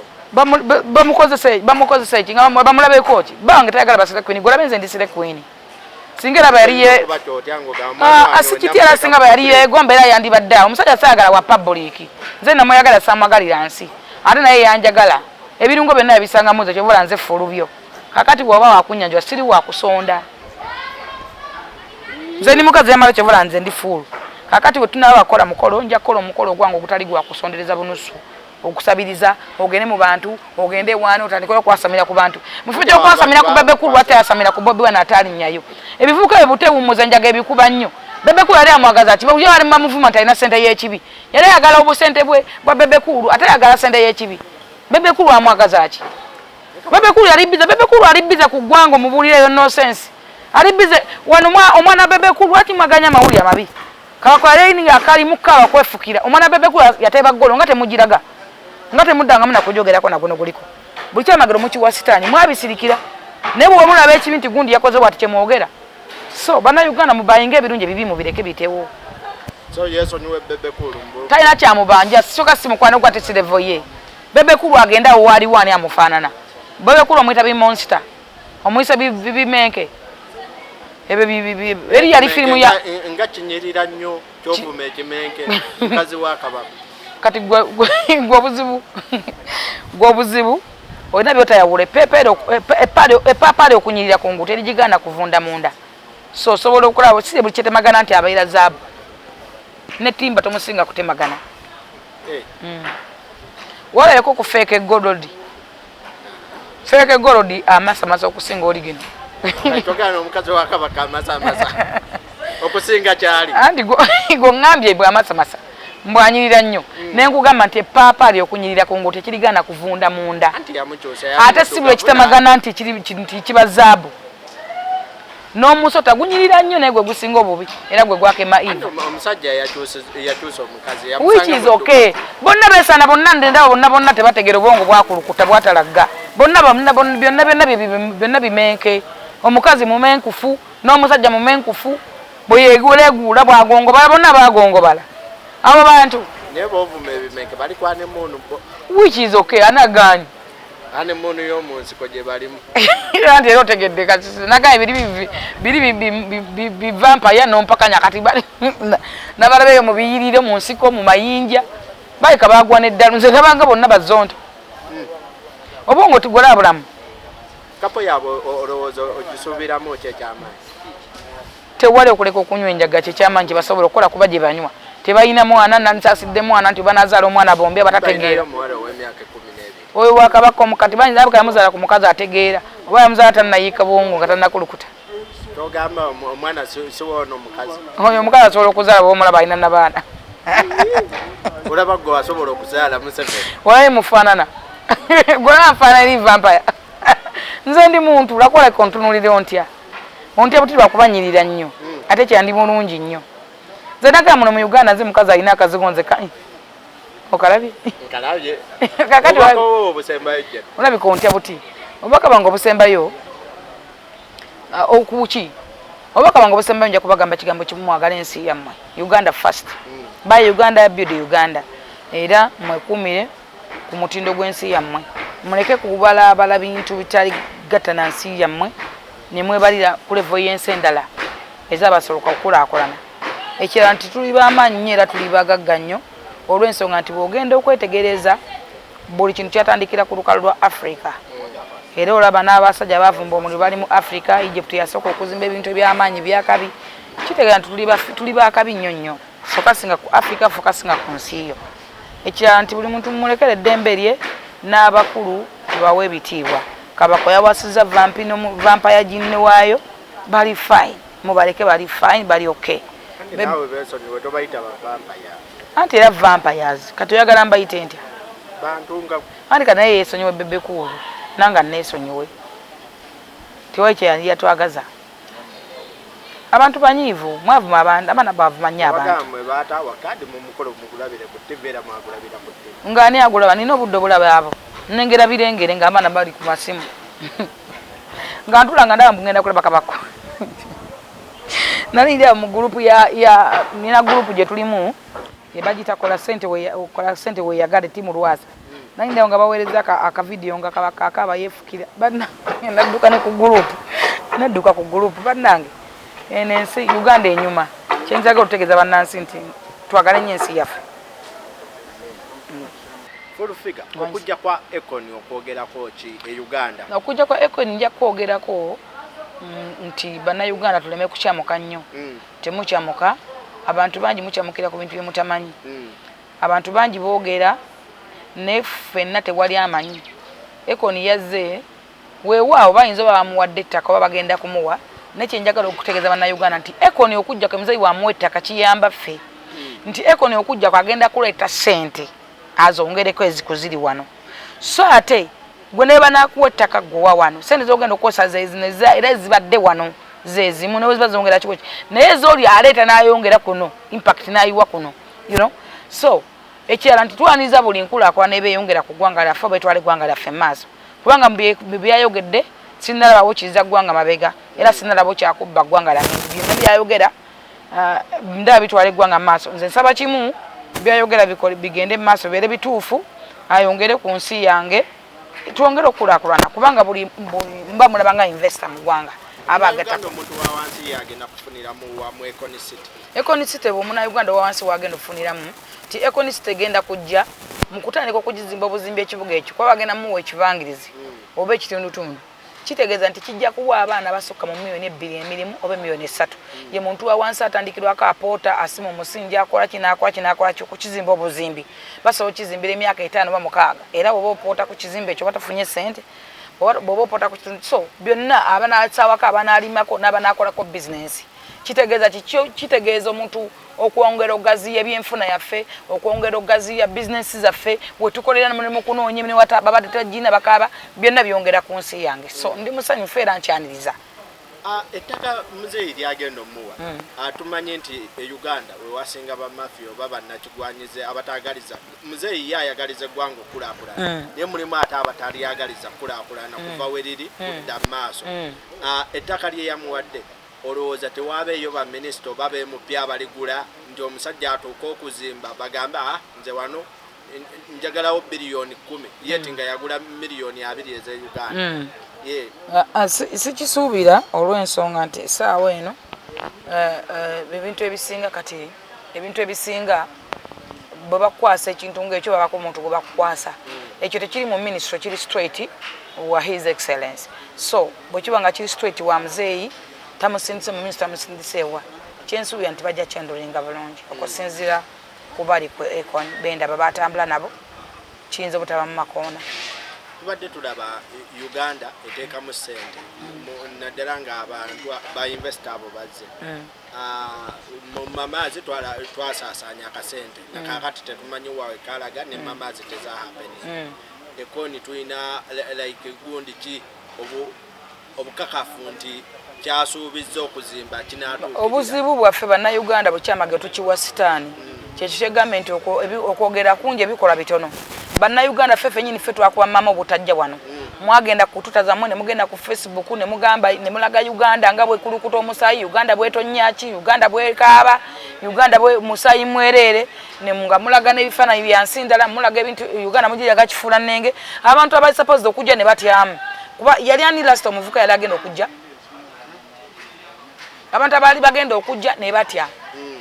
bamukozesa eki nga bamulabeko ki bange tayagala basire kwini golabe nze ndisire kwini singa laba yaliye asikitira singa bayaliye gombe era yandibadde omusajja saagala wa public nze namweyagala samwagalira nsi ate naye yanjagala ebirungo byonna yabisanga muze kyobola nze fulubyo kakati bw'oba wakunyanjwa siri wakusonda nze ni mukazi yamala kyobola nze ndi fulu kakati bwe tunaba bakola mukolo nja kukola omukolo gwange ogutali gwakusondereza bunusu okusabiriza ogende mu bantu ogende ewaana otandikira okwasamira ku bantu mufu gy'okwasamira ku Bebekulu ate yasamira ku Bobi Wine atalinnyayo ebivubuka bye butewummuza njaga ebikuba nnyo Bebekulu yali amwagaza ati bwe yali muvuma nti alina ssente y'ekibi yali ayagala obusente bwa Bebekulu ate ayagala ssente y'ekibi Bebekulu amwagaza ki Bebekulu ali bize ku ggwanga omubuulireyo nonsense ali bize wano omwana Bebekulu ati mwaganya amawulire amabi kabakola nga akalimu kawa kwefukira omwana Bebekulu yateba ggolo nga temugiraga nga temuddangamu nakujogerako naguno guliko buli kyamagero mukiwa sitaani mwabisirikira naye bwe mulaba ekibi nti gundi yakoze bwati kyemwogera so bannayuganda mubayinga ebirungi ebibi mubireke bitewo talina kyamubanja soka simukwano gwate sirevo ye Bebekulu agenda waaliwo ani amufaanana Bebekulu omuyita bimonster omuyisa bimenke eri yali firimu ya nga kinyirira nnyo kyovuma ekimenke mukazi wa Kabaka kati gwobuzibu olina byotayawula epapale okunyirira ku nguuto erigigana kuvunda munda so osobola okulaba sire buli kyetemagana nti abaira zaabu ne timba tomusinga kutemagana walabeko ku feeke golodi amasamasa okusinga oli gino togana omukazi wa Kabaka amasamasa okusinga kyali andi ng'ambye bwe amasamasa mbwanyirira nnyo nenkugamba nti epaapaali okunyirira ku nguuto tekirigana kuvunda munda ate si bwe kitamagana nti kiba zaabu n'omusota gunyirira nnyo naye gwe gusinga obubi era gwe gwakema iva omusajja yakyusa omukazi which is okay bonna beesana bonna tebategera obwongo bwakulukuta bwatalagga byonna bimenke omukazi mumenkufu n'omusajja mumenkufu bwe yeguleguula bwagongobala bonna bagongobala abo bantu naye bovuma ebimenke bali kwane munu which is okay anaganye ane munu y'omunsiko gye balimu anti era otegedde nagaye biri vampaya nompakanya kati bali nabalabeyo mu biyirire mu nsiko mu mayinja baleka bagwa n'eddalu nze nabanga bonna bazonto obwongo tugola bulamu kapo yabo olowooza ogisuubiramu kyekyamaanyi tewali okuleka okunywa enjaga kyekyamaanyi kye basobola okukola kuba gye banywa tebalina mwana nansaasidde mwana nti banazaala omwana bombi abatategeera oyo wakabaka omukati banyinza yamuzaala ku mukazi ategeera oba yamuzaala tannayiika bwongo nga tannakulukuta togamba omwana siwoono omukazi oyo omukazi asobola okuzaala bwomulaba alina nabaana olaba gwe wasobola okuzaala Museveni olabe mufaanana gwona nfaanana eri vampaya nze ndi muntu lakoleka ontunuulire ontya buti lwakubanyirira nnyo ate kyandi mulungi nnyo nze nagamba muno mu Uganda nze mukazi alina akazigo nze okalabye kakati olabika ontya buti obubaka bange obusembayo okuki obubaka bange obusembayo nja kubagamba kigambo kimu mwagala ensi yammwe Uganda first by Uganda build Uganda era mwekuumire ku mutindo gw'ensi yammwe muleke kubalabala bintu bitali gatta na nsi yammwe ne mwebalira ku levo y'ensi endala ezabasoloka okulaakulana ekirala nti tuli b'amaanyi nnyo era tuli bagagga nnyo olw'ensonga nti bw'ogenda okwetegereza buli kintu kyatandikira ku lukalu lwa Africa era olaba n'abasajja bavumba omuliro bali mu Africa Egypt yasooka okuzimba ebintu eby'amaanyi byakabi kitegeera nti tuli baakabi nnyo nnyo fokasinga ku Africa fokasinga ku nsi yo ekirala nti buli muntu mulekere eddembe lye n'abakulu bawe ebitiibwa Kabaka yawasiza vampaya ginne waayo bali fine mubaleke bali fine bali okay nawe besonyiwe tobayita vampaya anti era vampires kati oyagala mbayite ntya bantunga anti kanaye yeesonyiwe Bebekulu nanga neesonyiwe tiwayi kyeyali yatwagaza abantu banyiivu mwavuma abaana bavumanya abantu ng'ani agulaba nina obudde obulaba abo nengera birengere ng'abaana bali ku masimu nga ntula nga ndaba mbugenda kulaba Kabaka nali ndia mu group ya nina group je tulimu ebagita kola sente we yagade timu Lwasa nali ndia nga bawereza aka video nga akaba yefukira bana naduka ne ku group banange enensi Uganda enyuma kyenzaga otegeza bannansi nti twagale nyensi yafe full figure okujja kwa Econ okwogerako ki Uganda okujja kwa Econ nja kwogerako nti bana Uganda tuleme kuchamuka nnyo temuchamuka abantu bangi muchamukira ku bintu byemutamanyi abantu bangi boogera nefenna tewali amanyi Econ yazze weewaawo bayinza bamuwadde ettaka oba bagenda kumuwa nekyenjagala okutegeeza bana Uganda nti Econ okujja ke muzeyi wamuwa ettaka kiyamba ffe nti Econ okujja kwagenda kuleeta sente azongereko ezikuziri wano so ate gwe ne banakuwa ettaka gwa wano sente zogenda okukosa zezineza era zibadde wano zezimu ne bazongera kikoki naye zoli aleeta n'ayongera kuno impact n'ayiwa kuno you know so ekirala nti twaniza buli nkulaakula n'ebeeyongera ku ggwanga lyaffe oba etwale eggwanga lyaffe maaso kubanga byayogedde sinnalabawo kiza ggwanga mabega era sinnalabawo kyakubba ggwanga lyaffe byonna byayogera ndaba bitwala eggwanga maaso nze nsaba kimu byayogera bigende mu maaso bibeere bituufu ayongere ku nsi yange tuongere okulaakulana kubanga buli mba mulaba nga investor mu ggwanga abagata omuntu wa wansi yagenda kufunira mu Econ City Econ City bw'omuna Uganda wa wansi wagenda ofuniramu ti Econ City egenda kujja mu kutandika okugizimba obuzimbi ekibuga ekyo kuba bagenda muwa ekibangirizi oba ekitundutundu kitegeeza nti kijja kuwa abaana basukka mu milioni 2 emirimu oba milioni 3 ye muntu wa wansi atandikirwako apoota asima omusingi akola kinakola kukizimba obuzimbi basobola okizimbira emyaka 5 oba 6 era bw'oba opoota ku kizimbe ekyo batafunye sente bw'oba opoota ku kitundu so byonna abanasawako abanaalimako n'abanakolako bizinensi kitegeeza omuntu okwongera ogaziya ebyenfuna yaffe okwongera ogaziya bizinensi zaffe wetukolera mulimu kunoonya emirimu babadde tagina bakaba byonna byongera ku nsi yange so ndi musanyufu era nkyaniriza ettaka muzeeyi lyagenda omuwa tumanye nti Uganda wewasinga bamafiya oba bannakigwanyize abatagaliza muzeeyi yayagaliza eggwanga okulaakulana naye mulimu ate abatalyagaliza kulaakulana kuva weriri kudda mu maaso ettaka lye yamuwadde olowooza tewaabeeyo baminisita oba bemupya abaligula nti omusajja atuuka okuzimba bagamba nze wano njagalawo biliyoni 10 yeti nga yagula miliyoni 2 eze Uganda sikisuubira olw'ensonga nti essaawa eno ebintu ebisinga bwe bakukwasa ekintu ng'ekyo babako omuntu gwe bakukwasa ekyo tekiri mu ministry kiri straight wa his excellence so bwe kiba nga kiri straight wa muzeeyi tamusindise mu minister tamusindiseewa kyensuubira nti bajja kyendolinga bulungi okusinziira ku bali ku Econ benda babatambula nabo kiyinza obutaba mu makoona tubadde tulaba Uganda eteekamu ssente naddala nga abantu bainvesita abo bazze mu mamaazi twasaasaanya akasente nakakati tetumanyi wawe kalaga ne mamaazi tezahapeni Econ tulina like gundi ki obukakafu nti kyasuubizza okuzimba kinatuuka obuzibu bwaffe bannayuganda bukyamage tukiwa sitaani kyekyo gavumenti okwogera kungi ebikola bitono bannayuganda ffe nyini ffe twakuba mama obutajja wano mwagenda kututazamu ne mugenda ku Facebook ne mugamba ne mulaga Uganda nga bwe kulukuta omusaayi Uganda bwetonyaki Uganda bwekaaba Uganda bwe musaayi mwerere ne nga mulaga n'ebifaananyi byansindala mulaga ebintu Uganda mujjaga kifuula nnenge abantu abali supposed okujja ne batyamu kuba yali ani last omuvuka yali agenda okujja abantu abali bagenda okujja ne batya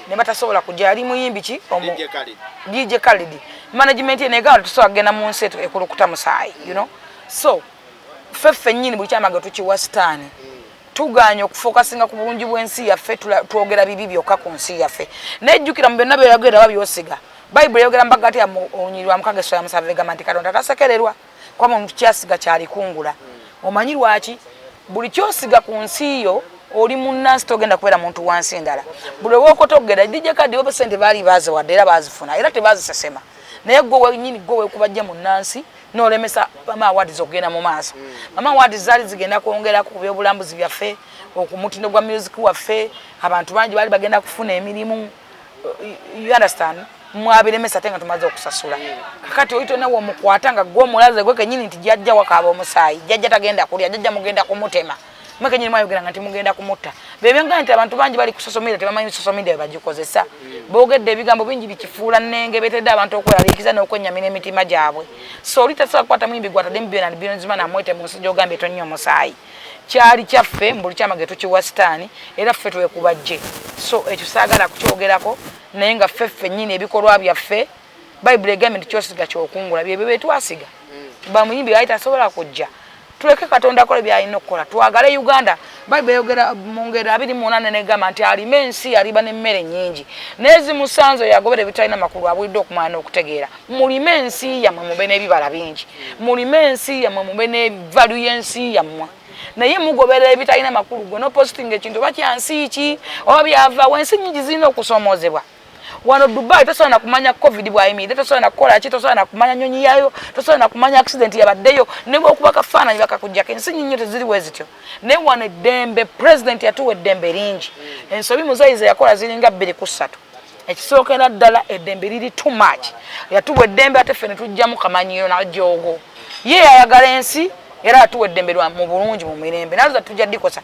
ne batasobola kujja yali muyimbi ki DJ Khalid management ene gawa tusobola kugenda mu nseto ekulukuta musaayi you know so feffe nyini bukyamaga tukiwa sitaani tuganya okufokasinga ku bulungi bw'ensi yaffe twogera bibi byokka ku nsi yaffe nejjukira mu byonna byeyogera babyosiga Bible yogera mbagati ya onyirwa mukageso ya musavega manti Katonda tasekererwa kwa muntu kyasiga kyali kungula omanyi lwaki buli kyosiga ku nsi yo oli munnansi togenda kubeera muntu wansi ndala buli wokotogera DJ Khalid oba sente baali baziwadde era bazifuna era tebazisesema naye gwe nyini gwe kubajja munnansi n'olemesa mama awards okugenda mu maaso mama awards zaali zigenda kwongerako ku byobulambuzi byaffe okumutindo gwa music waffe abantu bangi baali bagenda kufuna emirimu you understand mwabilemesa tenga tumaze okusasula kakati oyito nawe omukwata nga gwe omulaze gwe kenyini nti jjajja wakaaba omusaayi jjajja tagenda kulya jjajja mugenda kumutema mweke nyine mwayogera nti mugenda kumutta bebyenga nti abantu bangi bali ku social media tebamanyi social media bagikozesa boogedde ebigambo bingi bikifuula nnenge betedde abantu okweraliikiza n'okwennyamira emitima gyabwe so olitasobola kukwata muyimbi gwatadde mu byona byonzima namwete mu nsi gy'ogambye tonnyo omusaayi kyali kyaffe mbuli kyamage tukiwa sitaani era ffe twekubajje so ekyo saagala kukyogerako naye nga ffe nnyini ebikolwa byaffe bayibuli egambye nti kyosiga kyokungula byebyo betwasiga bamuyimbi ali tasobola kujja tuleke Katonda akole byalina okukola twagale Uganda bayibuli eyogera mu ngero 28 negamba nti alima ensi aliba n'emmere nnyingi n'ezimu sanzo yagobera ebitalina makulu abulidde okumanya n'okutegeera mulime ensi yammwe mube n'ebibala bingi mulime ensi yammwe mube n'evalu y'ensi yammwe naye mugobera ebitalina makulu gwe nopositinga ekintu oba kyansi ki oba byava ensi nnyingi zirina okusoomozebwa wano Dubai tosobola na kumanya covid bwayimiridde tosobola na kukola ki tosobola na kumanya nyonyi yayo tosobola na kumanya accident yabaddeyo ne bw'okuba kafaananyi bakakujjako ensi nnyingi teziriwe zityo naye wano eddembe president yatuwa eddembe lingi ensobi muzayiza yakola ziringa 2 ekisookera ddala eddembe liri too much yatuwa eddembe ate ffe ne tujjamu kamanyiro najoogo ye ayagala ensi era atuwa eddembe lwa mu bulungi mu mirembe naluza tujja dikosa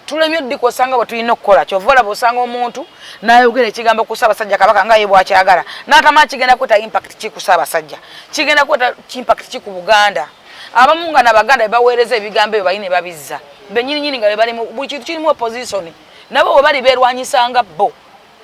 tulemye dikosa nga bwe tulina okukola kyovola bw'osanga omuntu n'ayogera ekigambo ku Ssaabasajja Kabaka nga ye bw'akyagala n'atamanyi kigenda kweta impact ki ku Ssaabasajja kigenda kweta impact ki ku Buganda abamu nga n'Abaganda baweereza ebigambo ebyo balina babizza bennyininyini nga bali mu buli kintu kirimu opposition nabo bwe bali beerwanyisanga bo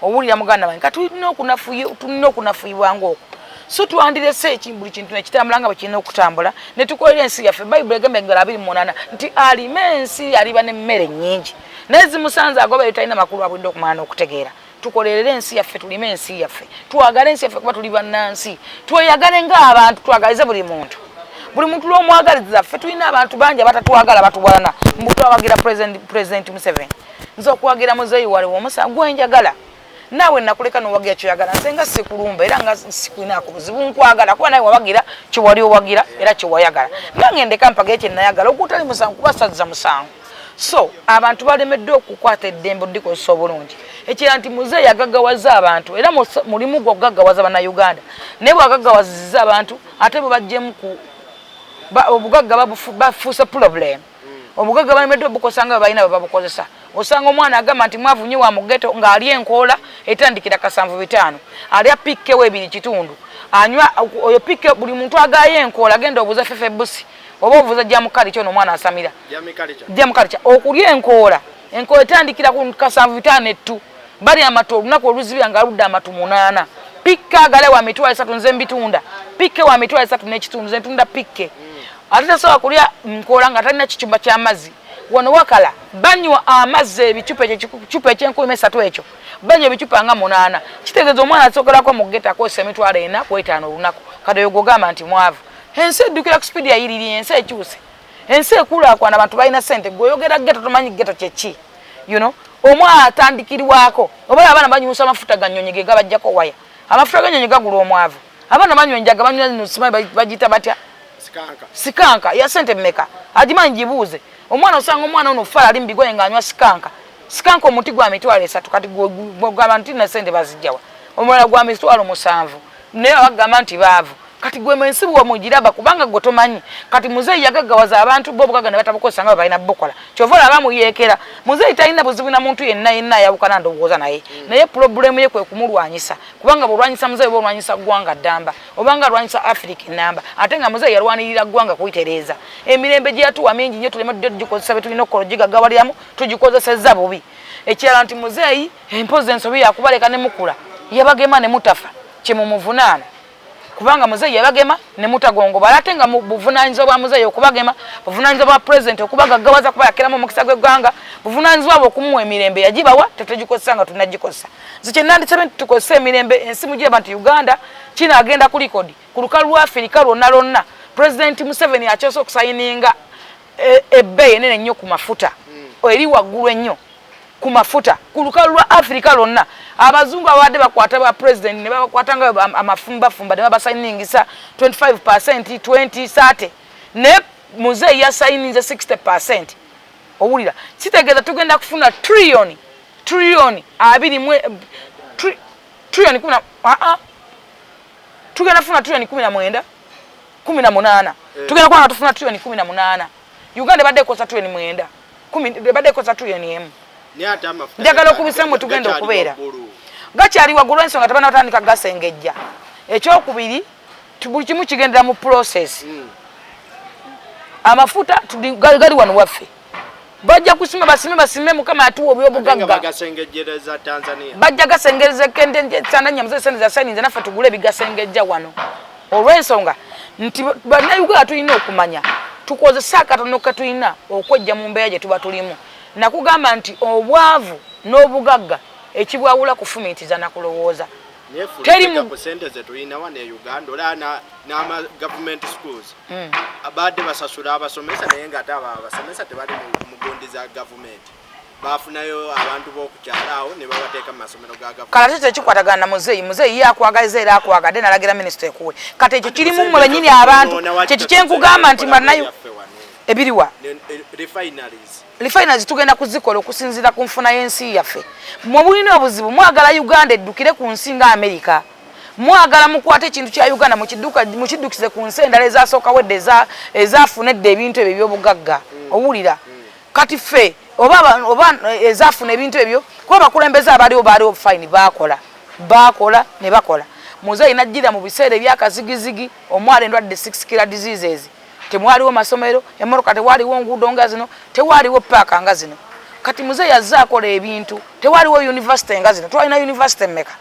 owulira muganda wange katulina okunafuyibwa ng'okwo so tuwandirese ekimbuli kintu nekitambula nga bwe kirina okutambula ne tukolera ensi yaffe bayibuli egamba engalo 28 nti alima ensi aliba n'emmere nnyingi n'ezimusanze agobera talina makulu abulidde okumanya n'okutegeera tukolerere ensi yaffe tulime ensi yaffe twagale ensi yaffe kuba tuli bannansi tweyagale ng'abantu twagalize buli muntu lw'omwagaliza ffe tulina abantu bangi abatatwagala batubulana mbutwawagira president Museveni nze okuwagira muzeeyi waliwo omusa gwenjagala nawe nakuleka n'owagira kyoyagala nze nga sikulumba era nga sikulinaako buzibu nkwagala kuba nawe wawagira kyewali owagira era kyewayagala nga ngendeka mpaga kye nayagala okutali musango kuba sazza musango so abantu balemedde okukwata eddembe oddikozesa obulungi ekira nti muzeeyi agaggawaza abantu era mulimu gwe okugaggawaza bannayuganda naye bwagaggawaziza abantu ate bwe bajjemu ku obugagga bafuuse problem obugagga balemedde obukosanga bwe balina bwe babukozesa osanga omwana agamba nti mwavunye wa mugeto ng'ali enkoola etandikira 7:5 alya pikke w'ebiri kitundu anywa oyo pikke buli muntu agaye enkoola agenda obuza fefe busi oba obuza jamukali kyo n'omwana asamira jamukali kya okulya enkoola etandikira ku 7:5 ettu bali amatu olunaku oluzibira nga aludde amatu 8 pikke agale wa mitwalo 3 nze mbitunda pikke wa mitwalo 3 n'ekitundu nze ntunda pikke ate tasobola kulya nkoola nga talina kicupa ky'amazzi wano wakala banywa amazzi ebicupa ekyenkumi 3 ekyo banywa ebicupa nga 8 kitegeeza omwana asogerako mu geta akozesa emitwalo 4 ku 5 olunaku kadoyo gogamba nti mwavu ensi eddukira ku spidi yayiriri ensi ekyuse ensi ekulaakulana abantu balina ssente gweoyogera geto tomanyi geto kyeki omwana atandikirwako oba abaana banyusa amafuta ganyonyi ge gabajjako waya amafuta ganyonyi gagula omwavu abaana banywa enjaga banywa nusimanyi bagiyita batya sikanka ya ssente mmeka agimanyi gibuuze omwana osanga omwana ono fala ali mbigoye ng'anywa sikanka omuti gwa mitwalo 3 kati gwagamba nti na ssente bazijjawa omulala gwa mitwalo 7 naye abagamba nti baavu kati gwe mensi bwo mugiraba kubanga gwe tomanyi kati muzeeyi yagaggawaza abantu bo bugagga ne batabukozesa nga balina bukola kyovola abamuyekera muzeeyi talina buzibu na muntu yenna yawukana ndowooza naye naye problemu ye kwe kumulwanyisa kubanga bulwanyisa muzeeyi bulwanyisa ggwanga ddamba obanga alwanyisa Africa ennamba ate nga muzeeyi yalwanirira ggwanga kuyitereeza emirembe gye yatuwa mingi nnyo tulemedde tugikozesa be tulina okukola gigaggawaliramu tugikozesezza bubi ekirala nti muzeeyi empozi ensobi yakubaleka ne mukula yabagema ne mutafa kye mumuvunaana kubanga muzeeyi yabagema ne mutagongoba ate nga buvunaanyizibwa bwa muzeeyi okubagema buvunaanyizibwa bwa president okubagaggawaza kubayakiramu omukisa gw'eggwanga buvunaanyizibwa bwe okumuwa emirembe yagibawa tetugikozesa nga tunagikozesa nze kye nandisabye nti tukozesa emirembe ensi mugiraba nti Uganda kinaagenda ku likodi ku lukalu lwa Afirika lwonna president Museveni akyose okusayininga ebbeeyi enene ennyo ku mafuta eri waggulu ennyo ku mafuta ku lukalu lwa Afrika lwonna abazungu abadde bakwata ba president ne bakwatanga amafumba ne babasayiningisa 25% 20 ne muzeeyi yasayininze 60%. Owulira kitegeeza tugenda kufuna trillion tugenda kufuna trillion 18 tugenda kuba tufuna trillion 18 Uganda badde kosa tuyeni mwenda 10 badde kosa tuyeni emu njagala okubisemu tugenda okubeera gakyali waggulu ensonga tabana batandika gasengejja ekyokubiri buli kimu kigendera mu process amafuta gali wano waffe bajja kusima basime mukama atuwa obyobugagga bajja gasengereza kende Tanzania mzee sente za signing naffe tugule bigasengejja wano olw'ensonga nti bannayuganda tulina okumanya tukozesa akatono katulina okwejja mu mbeera gye tuba tulimu nakugamba nti obwavu n'obugagga ekibwawula kufumitiza nakulowooza teri mu sente ze tulina wane Uganda olana n'ama government schools abadde basasula abasomesa naye nga ataba abasomesa tebali mu gondi za government bafunayo abantu b'okukyalaawo ne babateeka mu masomero ga government kala kyo kikwatagana na muzeeyi yakwagaliza era akwagadde nalagira minister ekuwe kati ekyo kirimu mu bennyini abantu kye kyenkugamba nti bannayo ebiriwa refineries tugenda kuzikola okusinzira ku nfuna y'ensi yaffe mu bulina obuzibu mwagala Uganda eddukire ku nsi nga America mwagala mukwate ekintu kya Uganda mukiddukize ku nsi endala ezasooka wedde ezafunedde ebintu ebyo by'obugagga owulira kati ffe oba ezafuna ebintu ebyo kuba bakulembeze abaliwo fine bakola ne bakola muzeeyi najjira mu biseera ebyakazigizigi omwala endwadde 6 killer diseases temwaliwo masomero emmotoka tewaliwo nguudo nga zino tewaliwo paaka nga zino kati muzeeyi azze akola ebintu tewaliwo university nga zino twalina university mmeka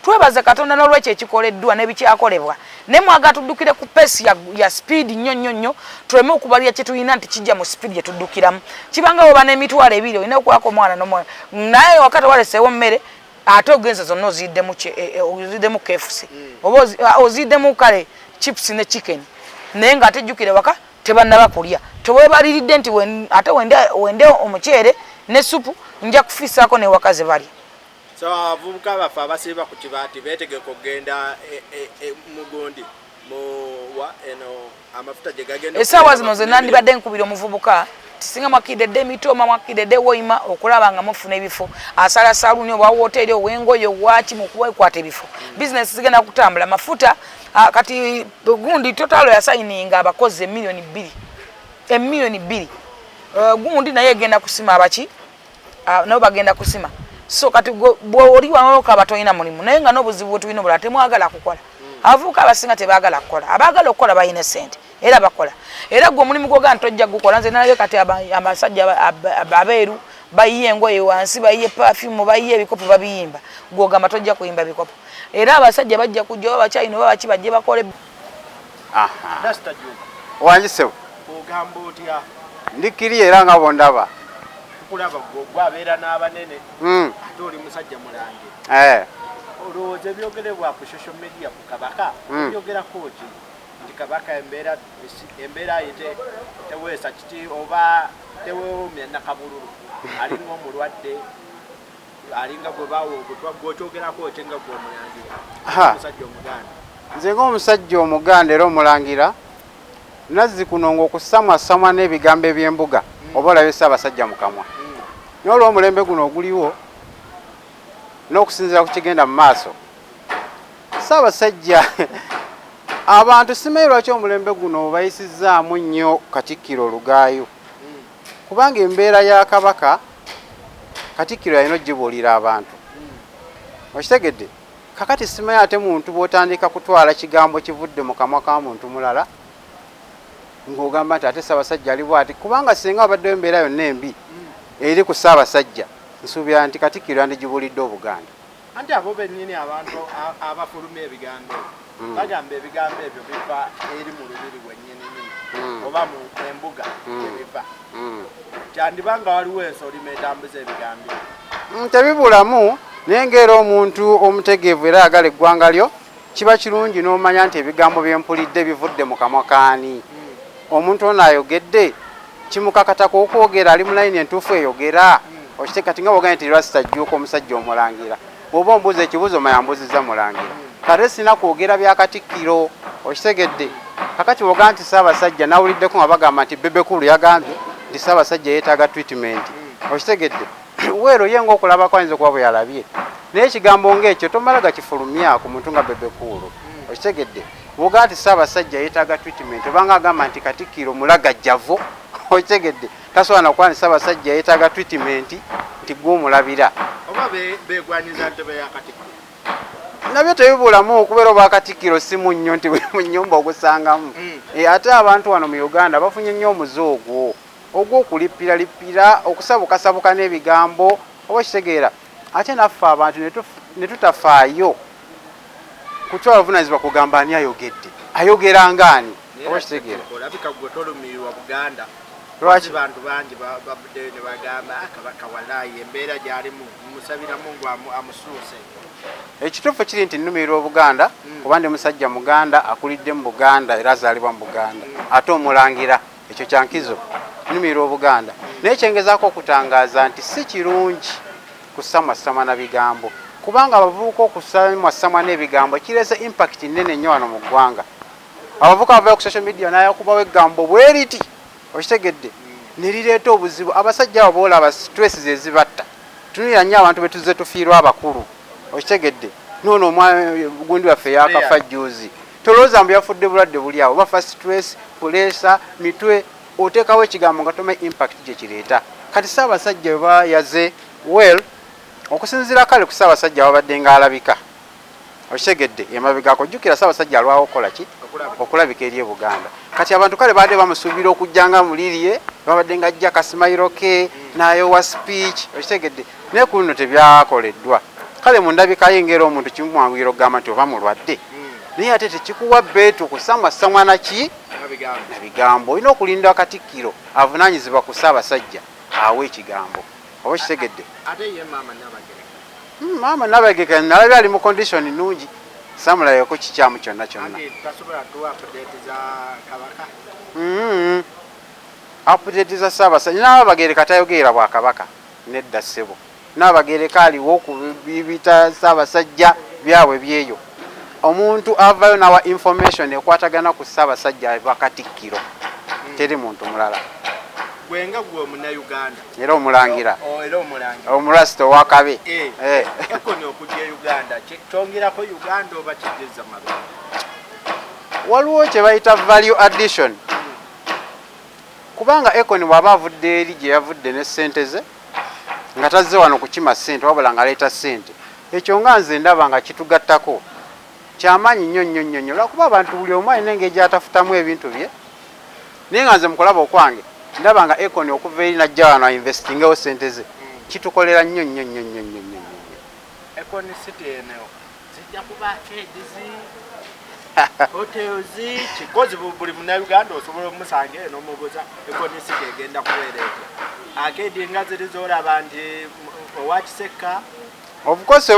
twebaze Katonda n'olwekyo ekikoleddwa n'ebikyakolebwa ne mwaga tuddukire ku pesi ya speed nnyo tuleme okubalya kye tulina nti kijja mu speed gye tuddukiramu kibanga oba n'emitwalo ebiri olina okwako omwana n'omwana naye wakati waleseewo mmere ate ogenza zonna oziddemu KFC oba oziddemu kale chips ne chicken naye nga atejjukire waka tebannaba kulya tewebaliridde nti ate wende omuceere ne supu nja kufiisaako ne wakaze bali so avubuka bafa abasiba ku kibaati beetegeka okugenda mugondi amafuta gye gagenda essaawa zino ze nandibadde nkubira omuvubuka tisinga mwakidedde emitoma mwakidedde woyima okulaba nga mufuna ebifo asala saluni oba wooteeri ow'engoye waki mukuwekwata ebifo bizinesi zigenda kutambula mafuta kati gundi totalo yasayininga abakozi emiliyoni 2 gundi naye egenda kusima abaki nabo bagenda kusima so kati bw'oli wanoka batoyina mulimu naye nga n'obuzibu bwetulina obulala temwagala kukola abavubuka abasinga tebaagala kukola abaagala okukola balina sente era bakola era gwe omulimu gwoga tojja gukola nze nalabe kati amasajja abeeru bayiye engoye wansi bayiye perfume bayiye ebikopo babiyimba gwogamba tojja kuyimba bikopo era abasajja bajja kujja oba bakyayina oba baki bajje bakole wanjisewo ogamba otya ndikiri era nga bondaba kulaba gwabeera n'abanene ate oli musajja mulange olowooza ebyogerebwa ku social media ku kabaka ebyogerako ki nti kabaka embeera ye teweesa kiti oba teweewomya nakabululu alinga omulwadde alinga gwekyogerako ki nga gwomulangira omusajja omuganda nze ng'omusajja omuganda era omulangira nazzikuno ng'okusamwasamwa n'ebigambo eby'embuga oba olabye Ssaabasajja mukamwa n'olw'omulembe guno oguliwo n'okusinziira ku kigenda mu maaso Ssaabasajja abantu simanyi lwaki omulembe guno bayisizaamu nnyo Katikkiro Lugaayo kubanga embeera ya Kabaka Katikkiro yalina ogibuulira abantu okitegedde kakati simanyi ate muntu bw'otandika kutwala kigambo kivudde mu kamwa ka muntu mulala ng'ogamba nti ate Ssaabasajja ali bw'ati kubanga singa wabaddewo embeera yonna embi eri ku Ssaabasajja nsuubira nti Katikkiro yandigibuulidde Obuganda anti abo bennyini abantu abafuluma ebigambo bagamba ebigambo ebyo biva eri mu lubiri lwennyini oba mu embuga ebiva kyandibanga waliwo ensolima etambuza ebigambo tebibulamu naye ng'era omuntu omutegeevu era ayagala eggwanga lyo kiba kirungi n'omanya nti ebigambo byempulidde bivudde mu kamwa kaani omuntu ono ayogedde kimukakatako okwogera ali mu layini entuufu eyogera okite kati nga bwogambye nti lwasi tajjuuka omusajja omulangira bw'oba ombuuza ekibuuzo manya mbuuziza mulangira kate sina kwogera bya Katikkiro okitegedde kakati bw'ogamba nti Ssaabasajja nawuliddeko nga bagamba nti Bebekulu yagambye nti Ssaabasajja yeetaaga treatment okitegedde weero ye ng'okulaba kwayinza okuba bwe yalabye naye ekigambo ng'ekyo tomala gakifulumya ku muntu nga Bebekulu okitegedde bw'ogamba nti Ssaabasajja yeetaaga treatment obanga agamba nti Katikkiro mulagajjavu okitegedde tasobola nakuba nti Ssaabasajja yeetaaga treatment nti gw'omulabira oba beegwanyiza ntebe ya Katikkiro nabyo tebibulamu okubeera obwakatikkiro si munnyo nti mu nnyumba ogusangamu ate abantu wano mu Uganda bafunye nnyo omuze ogwo ogw'okulippiralippira okusabukasabuka n'ebigambo oba kitegeera ate naffe abantu ne tutafaayo kutwala obuvunaanyizibwa kugamba ani ayogedde ayogera ngaani oba kitegeera olabika gwe tolumirirwa Buganda lwaki bantu bangi bavudde ne bagamba Kabaka walaayi embeera gy'alimu musabiramu ngu amusuuse ekituufu kiri nti nnumirirwa Buganda kuba ndi musajja Muganda akulidde mu Buganda era azaalibwa mu Buganda ate omulangira ekyo kyankizo nnumirirwa Buganda naye kyengezaako okutangaaza nti si kirungi kusamwasamwa na bigambo kubanga abavubuka okusamwasamwa n'ebigambo kireese impact nnene nnyo wano mu ggwanga abavubuka bavayo ku social media nayakubawo eggambo bwe riti okitegedde ne lireeta obuzibu abasajja abo boolaba stress ze zibatta tunulira nnyo abantu be tuzze tufiirwa abakulu okitegedde noono gundi waffe yakafa juuzi tolowooza mbu yafudde bulwadde buli awo bafa stress puleesa mitwe oteekawo ekigambo nga tome impact gye kireeta kati Ssaabasajja bwe bayaze well okusinziira kale ku Ssaabasajja babadde ng'alabika okitegedde emabegako jjukira Ssaabasajja alwawo okukola ki okulabika eri e Buganda kati abantu kale baadde bamusuubira okujjanga muliriye babadde nga ajja kasimayiro ke n'ayowa speech okitegedde naye ku luno tebyakoleddwa kale mu ndabika ye ng'era omuntu kimumwanguira okugamba nti oba mulwadde naye ate tekikuwa beetu kusamwasamwa naki na bigambo olina okulinda Katikkiro avunaanyizibwa ku Ssaabasajja awa ekigambo oba kitegedde ate ye maama Nabagereka nalabye ali mu condition nnungi samulabeko kikyamu kyonna kyonna update za Ssaabasajja Nabagereka tayogerera Bwakabaka nedda ssebo Nabagereka aliwo ku bibita Ssaabasajja byabwe byeyo omuntu avayo nawa information ekwatagana ku Ssaabasajja ava Katikkiro teri muntu mulala gwenga gwe Omunnayuganda era omulangira era omulangira omurasita owakabe ekoni okujja Uganda kyongerako Uganda oba kigeza mabega waliwo kye bayita value addition kubanga ekoni bw'aba avudde eri gye yavudde ne ssente ze nga tazze wano kukima ssente wabula ng'aleeta ssente ekyo nga nze ndaba nga kitugattako kyamaanyi nnyo lwakuba abantu buli omu alina engeri gy'atafutamu ebintu bye naye nga nze mukulaba okwange ndaba nga ekoni okuva eri najja wano investingewo ssente ze kitukolera nnyo ekoni city eno zijja kubaako edizi hotels kikozi buli Munnayuganda osobola omusanga eno omubuuza ekoni city egenda kubeera ekyo akedi nga ziri z'olaba nti owakiseka of course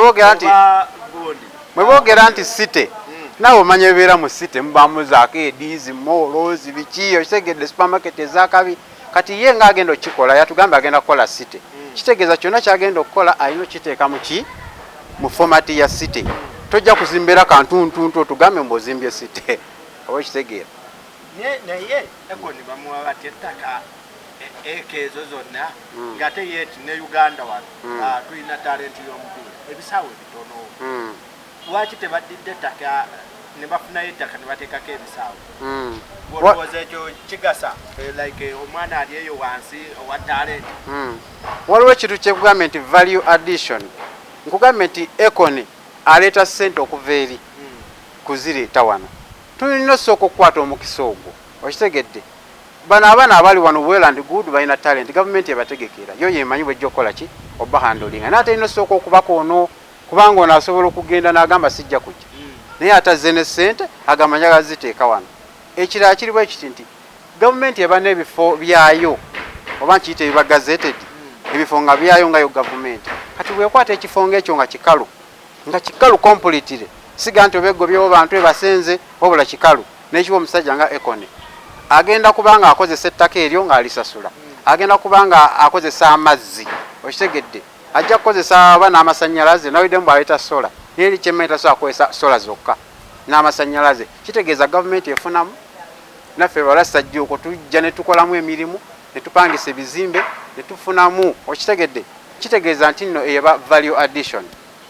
mwe boogera nti city naawe omanya ebibeera mu city mubaamu zaakedizi malls biki okitegedde supermarket ezakabi kati ye ng'agenda okikola yatugamba agenda kukola city kitegeeza kyonna kyagenda okukola alina okiteeka mu fomati ya city tojja kuzimbera kantuntuntu otugambe mbu ozimbye city oba okitegeera naye ekoni bamuwa bati ettaka ekeezo zonna ng'ate yeeti ne Uganda wano tulina talenti y'omupiira ebisaawe bitono lwaki tebaddidde ettaka ne bafunayo ettaka ne bateekako ebisaawe olowooza ekyo kigasa like omwana ali eyo wansi owa talenti waliwo ekintu kyekugambye nti value addition nkugambye nti ekoni aleeta ssente okuva eri kuzireeta wano tulina osooka okukwata omukisa ogwo okitegedde bano abaana abali wano well and good balina talent gavumenti ebategekera yo yemanyi bwejja okukola ki oba handolinga naye ate alina osooka okubako ono kubanga ono asobola okugenda n'agamba sijja kujja naye atazze ne ssente agamba njagala ziteeka wano ekirala kiriwo ekiti nti gavumenti eba n'ebifo byayo oba nkiyita ebiba gazeted ebifo nga byayo nga yo gavumenti kati bwekwata ekifo ng'ekyo nga kikalu completire siga nti obegobyewo bantu ebasenze wabula kikalu n'ekiwa omusajja nga ekone agenda kubanga akozesa ettaka eryo ng'alisasula agenda kubanga akozesa amazzi okitegedde ajja kukozesa aba n'amasannyalaze nawidde mbu aleeta sola naye eri kyemmanyi tasobola kukozesa sola zokka n'amasannyalaze kitegeeza gavumenti efunamu naffe balasajja okwo tujja ne tukolamu emirimu ne tupangisa ebizimbe ne tufunamu okitegedde kitegeeza nti nno eba value addition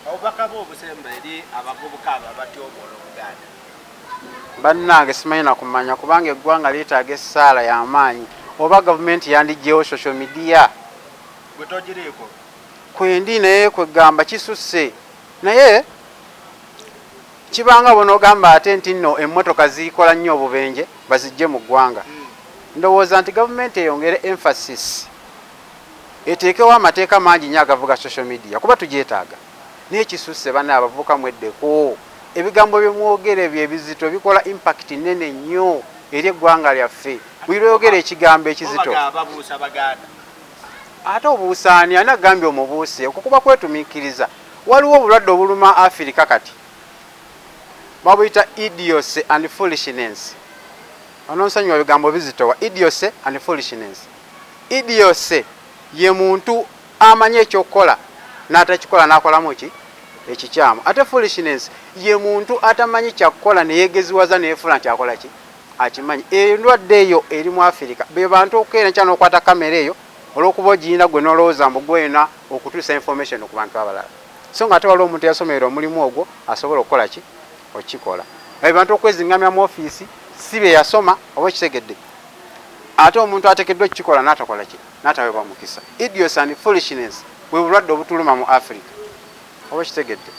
obubaka bw'obusembe eri abavubuka abo abatyoboola Obuganda bannange simanyi nakumanya kubanga eggwanga lyetaaga essaala y'amaanyi oba gavumenti yandiggyewo social media gwe togiriiko kwendi naye kwegamba kisusse naye kibanga bonoogamba ate nti nno emmotoka zikola nnyo obubenje bazijje mu ggwanga ndowooza nti gavumenti eyongere emphasis eteekewo amateeka mangi nnyo agavuga social media kuba tugyetaaga naye kisusse banne abavubuka mweddeko ebigambo byemwogere byebizito bikola impact nene nnyo eri eggwanga lyaffe buli lweyogera ekigambo ekizito ate obuusaani ani agambye omubuuse okwo kuba kwetumiikiriza waliwo obulwadde obuluma Afirika kati babuyita idiocy and foolishness ononsonyiwa bigambo bizitowa idiocy and foolishness idiocy ye muntu amanye ekyokukola n'atakikola n'akolamu ki ekikyamu ate foolishness ye muntu atamanyi kyakukola neyegeziwaza neyefuula nti akola ki akimanyi endwadde eyo eri mu Afirika be bantu okukeera nkya n'okwata kamera eyo olw'okuba ogiyina gwe n'olowooza mbu gwena okutuusa information ku bantu abalala so nga ate waliwo omuntu yasomera omulimu ogwo asobola okukola ki okikola abantu okwezingamya mu ofiisi si be yasoma oba ekitegedde ate omuntu ateekeddwa okukikola n'atakola ki n'ataweebwa mukisa idiocy and foolishness bwe bulwadde obutuluma mu Africa oba ekitegedde